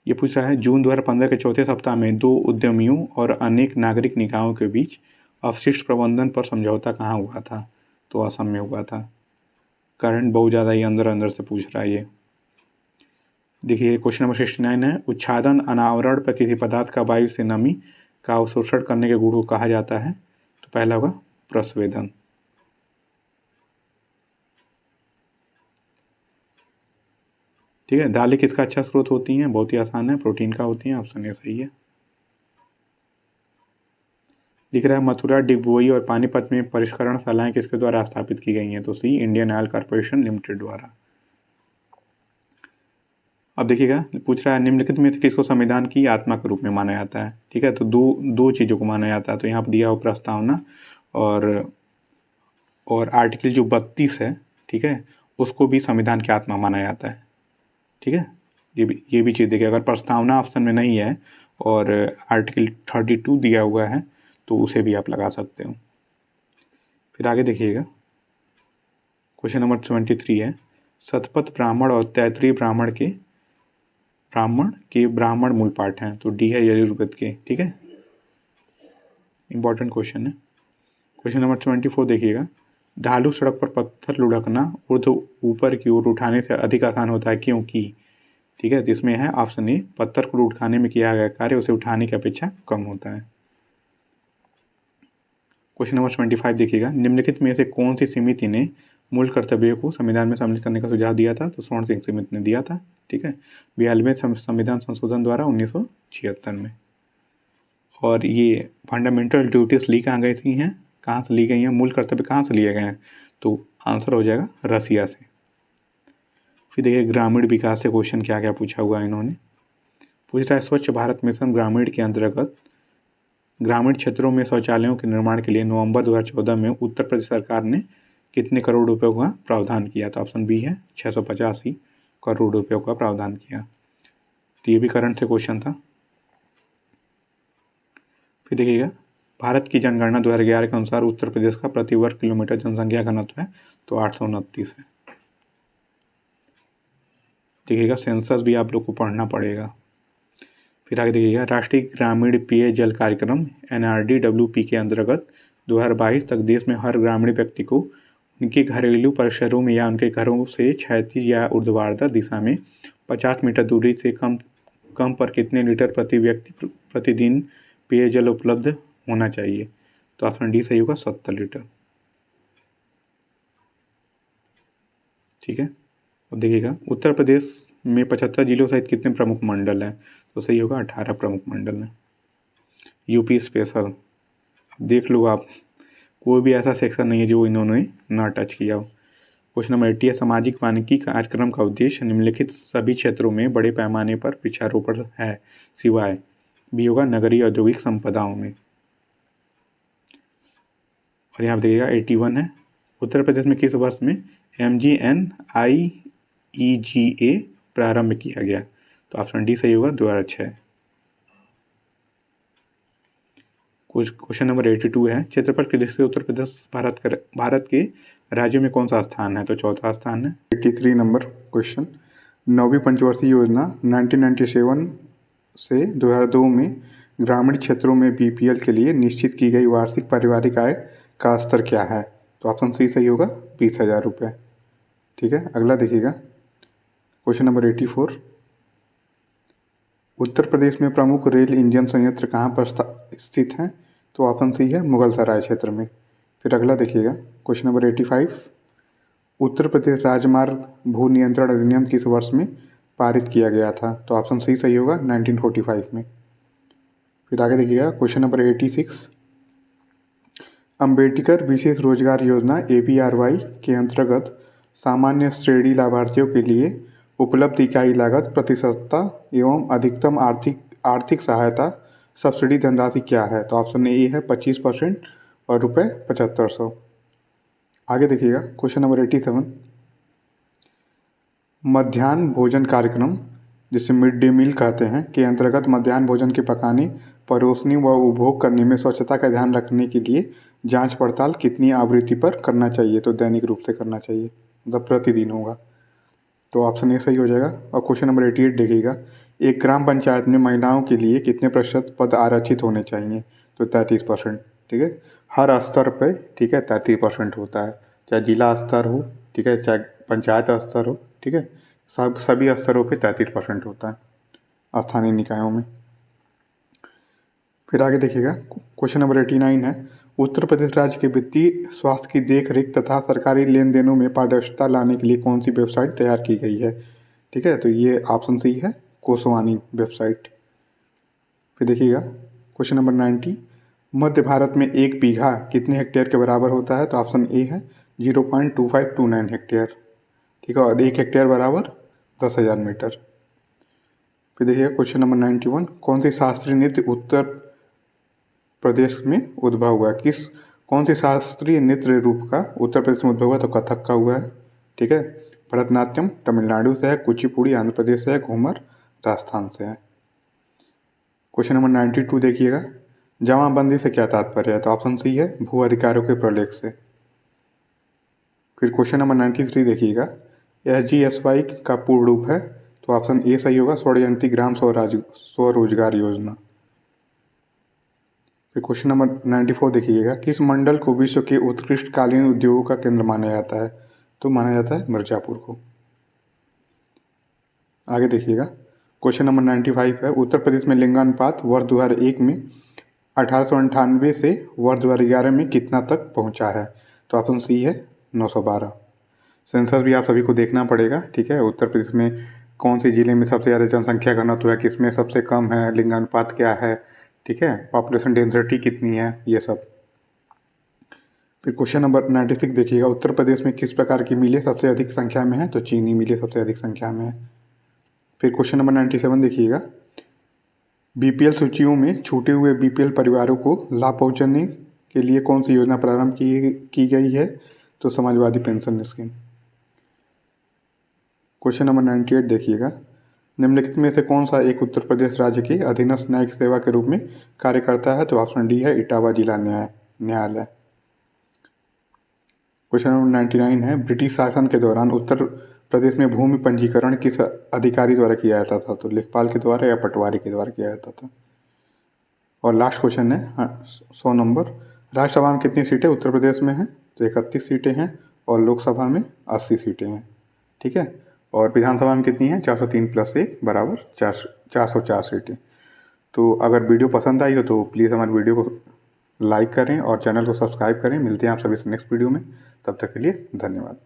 ये पूछ रहा है जून 2015 के चौथे सप्ताह में 2 उद्यमियों और अनेक नागरिक निकायों के बीच अपशिष्ट प्रबंधन पर समझौता कहाँ हुआ था? तो असम में हुआ था। करंट बहुत ज़्यादा ही अंदर अंदर से पूछ रहा है ये। देखिए क्वेश्चन नंबर 69 है, उच्छादन अनावरण पर किसी पदार्थ का वायु से नमी का अवशोषण करने के गुण को कहा जाता है। तो पहला होगा प्रस्वेदन। ठीक है, दालें किसका अच्छा स्रोत होती हैं? बहुत ही आसान है, प्रोटीन का होती हैं। ऑप्शन ए सही है। दिख रहा है, मथुरा, डिगबोई और पानीपत में परिष्करणशालाएं किसके द्वारा स्थापित की गई हैं? तो सी, इंडियन ऑयल कॉर्पोरेशन लिमिटेड द्वारा। अब देखिएगा, पूछ रहा है निम्नलिखित में से किसको संविधान की आत्मा के रूप में माना जाता है? ठीक है, तो दो चीज़ों को माना जाता है। तो यहाँ पर दिया हो प्रस्तावना और आर्टिकल जो 32 है, ठीक है, उसको भी संविधान की आत्मा माना जाता है। ठीक है, ये भी चीज़ देखिए, अगर प्रस्तावना ऑप्शन में नहीं है और आर्टिकल 32 दिया हुआ है तो उसे भी आप लगा सकते हो। फिर आगे देखिएगा, क्वेश्चन नंबर 73 है, शतपथ ब्राह्मण और तैत्तिरीय ब्राह्मण के ब्राह्मण मूल पाठ हैं। तो डी है यजुर्वेद के। ठीक है, इंपॉर्टेंट क्वेश्चन है। क्वेश्चन नंबर 74 देखिएगा, ढालू सड़क पर पत्थर लुढ़कना ऊपर की ओर उठाने से अधिक आसान होता है, क्योंकि? ठीक है, तो इसमें है ऑप्शन ए, पत्थर को उठाने में किया गया कार्य उसे उठाने की अपेक्षा कम होता है। क्वेश्चन नंबर 75 देखिएगा, निम्नलिखित में से कौन सी समिति ने मूल कर्तव्यों को संविधान में सम्मिलित करने का सुझाव दिया था? तो स्वर्ण सिंह समिति ने दिया था। ठीक है, 42वें संविधान संशोधन द्वारा 1976 में। और ये फंडामेंटल ड्यूटीज ली कहाँ गई थी हैं, कहाँ से ली गई हैं, मूल कर्तव्य कहाँ से लिए गए हैं? तो आंसर हो जाएगा रसिया से। फिर देखिए, ग्रामीण विकास से क्वेश्चन क्या क्या पूछा हुआ है इन्होंने। पूछ रहा है, स्वच्छ भारत मिशन ग्रामीण के अंतर्गत ग्रामीण क्षेत्रों में शौचालयों के निर्माण के लिए नवंबर 2014 में उत्तर प्रदेश सरकार ने कितने करोड़ रुपयों का प्रावधान किया? तो ऑप्शन बी है 685 करोड़ रुपयों का प्रावधान किया। तो ये भी करंट से क्वेश्चन था। फिर देखिएगा, भारत की जनगणना 2011 के अनुसार उत्तर प्रदेश का प्रति वर्ग किलोमीटर जनसंख्या घनत्व है तो 829 है। देखिएगा, सेंसस भी आप लोग को पढ़ना पड़ेगा। फिर आगे देखिएगा, राष्ट्रीय ग्रामीण पेयजल कार्यक्रम NRDWP के अंतर्गत 2022 तक देश में हर ग्रामीण व्यक्ति को उनके घरेलू परिसरों में या उनके घरों से क्षैतिज या ऊर्ध्वाधर दिशा में 50 मीटर दूरी से कम पर कितने लीटर प्रति व्यक्ति प्रतिदिन पेयजल उपलब्ध होना चाहिए? तो ऑप्शन डी सही होगा, 70 लीटर। ठीक है, अब देखिएगा, उत्तर प्रदेश में 75 जिलों सहित कितने प्रमुख मंडल हैं? तो सही होगा, 18 प्रमुख मंडल हैं। यूपी स्पेशल, देख लो आप, कोई भी ऐसा सेक्शन नहीं है जो इन्होंने ना टच किया हो। क्वेश्चन नंबर 80 है, सामाजिक वानिकी कार्यक्रम का उद्देश्य निम्नलिखित सभी क्षेत्रों में बड़े पैमाने पर वृक्षारोपण है सिवाय? बी होगा नगरीय औद्योगिक संपदाओं में। और यहाँ देखिएगा 81 है, उत्तर प्रदेश में किस वर्ष में MGNIEGA प्रारंभ किया गया? तो ऑप्शन डी सही होगा, 2006। क्वेश्चन नंबर 82 है, क्षेत्रफल की दृष्टि से उत्तर प्रदेश भारत के राज्यों में कौन सा स्थान है? तो चौथा स्थान है। 83 नंबर क्वेश्चन, 9वीं पंचवर्षीय योजना 1997 से 2002 में ग्रामीण क्षेत्रों में BPL के लिए निश्चित की गई वार्षिक पारिवारिक आय का स्तर क्या है? तो ऑप्शन सी सही होगा, 20,000 रुपये। ठीक है, अगला देखिएगा, क्वेश्चन नंबर 84, उत्तर प्रदेश में प्रमुख रेल इंजन संयंत्र कहाँ पर स्थित हैं? तो ऑप्शन सी है, मुगलसराय क्षेत्र में। फिर अगला देखिएगा, क्वेश्चन नंबर 85, उत्तर प्रदेश राजमार्ग भू नियंत्रण अधिनियम किस वर्ष में पारित किया गया था? तो ऑप्शन सी सही होगा, 1945 में। फिर आगे देखिएगा, क्वेश्चन नंबर 86, अम्बेडकर विशेष रोजगार योजना AVRY के अंतर्गत सामान्य श्रेणी लाभार्थियों के लिए उपलब्ध इकाई लागत प्रतिशतता एवं अधिकतम आर्थिक सहायता सब्सिडी धनराशि क्या है? तो ऑप्शन ए है 25% और रुपये 7500। आगे देखिएगा, क्वेश्चन नंबर 87, मध्याह्न भोजन कार्यक्रम जिसे मिड डे मील कहते हैं के अंतर्गत मध्याह्न भोजन के पकाने, परोसने व उपभोग करने में स्वच्छता का ध्यान रखने के लिए जांच पड़ताल कितनी आवृत्ति पर करना चाहिए? तो दैनिक रूप से करना चाहिए, मतलब प्रतिदिन होगा। तो ऑप्शन ए सही हो जाएगा। और क्वेश्चन नंबर 88 देखिएगा, एक ग्राम पंचायत में महिलाओं के लिए कितने प्रतिशत पद आरक्षित होने चाहिए? तो 33%। ठीक है, हर स्तर पर, ठीक है, 33% होता है, चाहे जिला स्तर हो ठीक है, चाहे पंचायत स्तर हो, ठीक है, सभी स्तरों पे 33% होता है स्थानीय निकायों में। फिर आगे देखिएगा, क्वेश्चन नंबर 89 है, उत्तर प्रदेश राज्य के वित्तीय स्वास्थ्य की देखरेख तथा सरकारी लेन देनों में पारदर्शिता लाने के लिए कौन सी वेबसाइट तैयार की गई है? ठीक है, तो ये ऑप्शन सी है, कोसवानी वेबसाइट। फिर देखिएगा क्वेश्चन नंबर 90, मध्य भारत में 1 बीघा कितने हेक्टेयर के बराबर होता है? तो ऑप्शन ए है 0.2529 हेक्टेयर, ठीक है, और 1 हेक्टेयर बराबर 10,000 मीटर। फिर देखिएगा क्वेश्चन नंबर 91, कौन सी शास्त्रीय नृत्य उत्तर प्रदेश में उद्भव हुआ है? कौन सी शास्त्रीय नृत्य रूप का उत्तर प्रदेश में उद्भव हुआ? तो कथक का हुआ है, ठीक है। भरतनाट्यम तमिलनाडु से है, कुचिपुड़ी आंध्र प्रदेश से है, घूमर राजस्थान से है। क्वेश्चन नंबर 92 देखिएगा, जमाबंदी से क्या तात्पर्य है? तो ऑप्शन सी है, भू अधिकारों के प्रलेख से। फिर क्वेश्चन नंबर 93 देखिएगा, SGSY का पूर्ण रूप है? तो ऑप्शन ए सही होगा, षड्यंत्री ग्राम स्वरोजगार योजना। फिर क्वेश्चन नंबर 94 देखिएगा, किस मंडल को विश्व के उत्कृष्ट कालीन उद्योगों का केंद्र माना जाता है? तो माना जाता है मिर्जापुर को। आगे देखिएगा क्वेश्चन नंबर 95 है, उत्तर प्रदेश में लिंगानुपात वर्ष 2001 में 1898 से वर्ष 2011 में कितना तक पहुंचा है? तो ऑप्शन सी है 912। सेंसस भी आप सभी को देखना पड़ेगा, ठीक है। उत्तर प्रदेश में कौन से जिले में सबसे ज़्यादा जनसंख्या घनत्व है, किसमें सबसे कम है, लिंगानुपात क्या है, ठीक है, पॉपुलेशन डेंसिटी कितनी है, ये सब। फिर क्वेश्चन नंबर 96 देखिएगा, उत्तर प्रदेश में किस प्रकार की मिलें सबसे अधिक संख्या में है? तो चीनी मिलें सबसे अधिक संख्या में है। फिर क्वेश्चन नंबर 97 देखिएगा, BPL सूचियों में छूटे हुए BPL परिवारों को लाभ पहुंचाने के लिए कौन सी योजना प्रारंभ की गई है? तो Samajwadi pension scheme. Question number 98 देखिएगा, निम्नलिखित में से कौन सा एक उत्तर प्रदेश राज्य के अधीनस्थ न्यायिक सेवा के रूप में कार्य करता है? तो ऑप्शन डी है, इटावा जिला न्यायालय। क्वेश्चन नंबर 99 है, ब्रिटिश शासन के दौरान उत्तर प्रदेश में भूमि पंजीकरण किस अधिकारी द्वारा किया जाता था? तो लेखपाल के द्वारा या पटवारी के द्वारा किया जाता था। और लास्ट क्वेश्चन है 100 नंबर, राज्यसभा में कितनी सीटें उत्तर प्रदेश में हैं? तो 31 सीटें हैं, और लोकसभा में 80 सीटें हैं, ठीक है। और विधानसभा में कितनी है? 403 + 1 बराबर 404 सीटें। तो अगर वीडियो पसंद आई हो तो प्लीज़ हमारे वीडियो को लाइक करें और चैनल को सब्सक्राइब करें। मिलते हैं आप सभी से नेक्स्ट वीडियो में, तब तक के लिए धन्यवाद।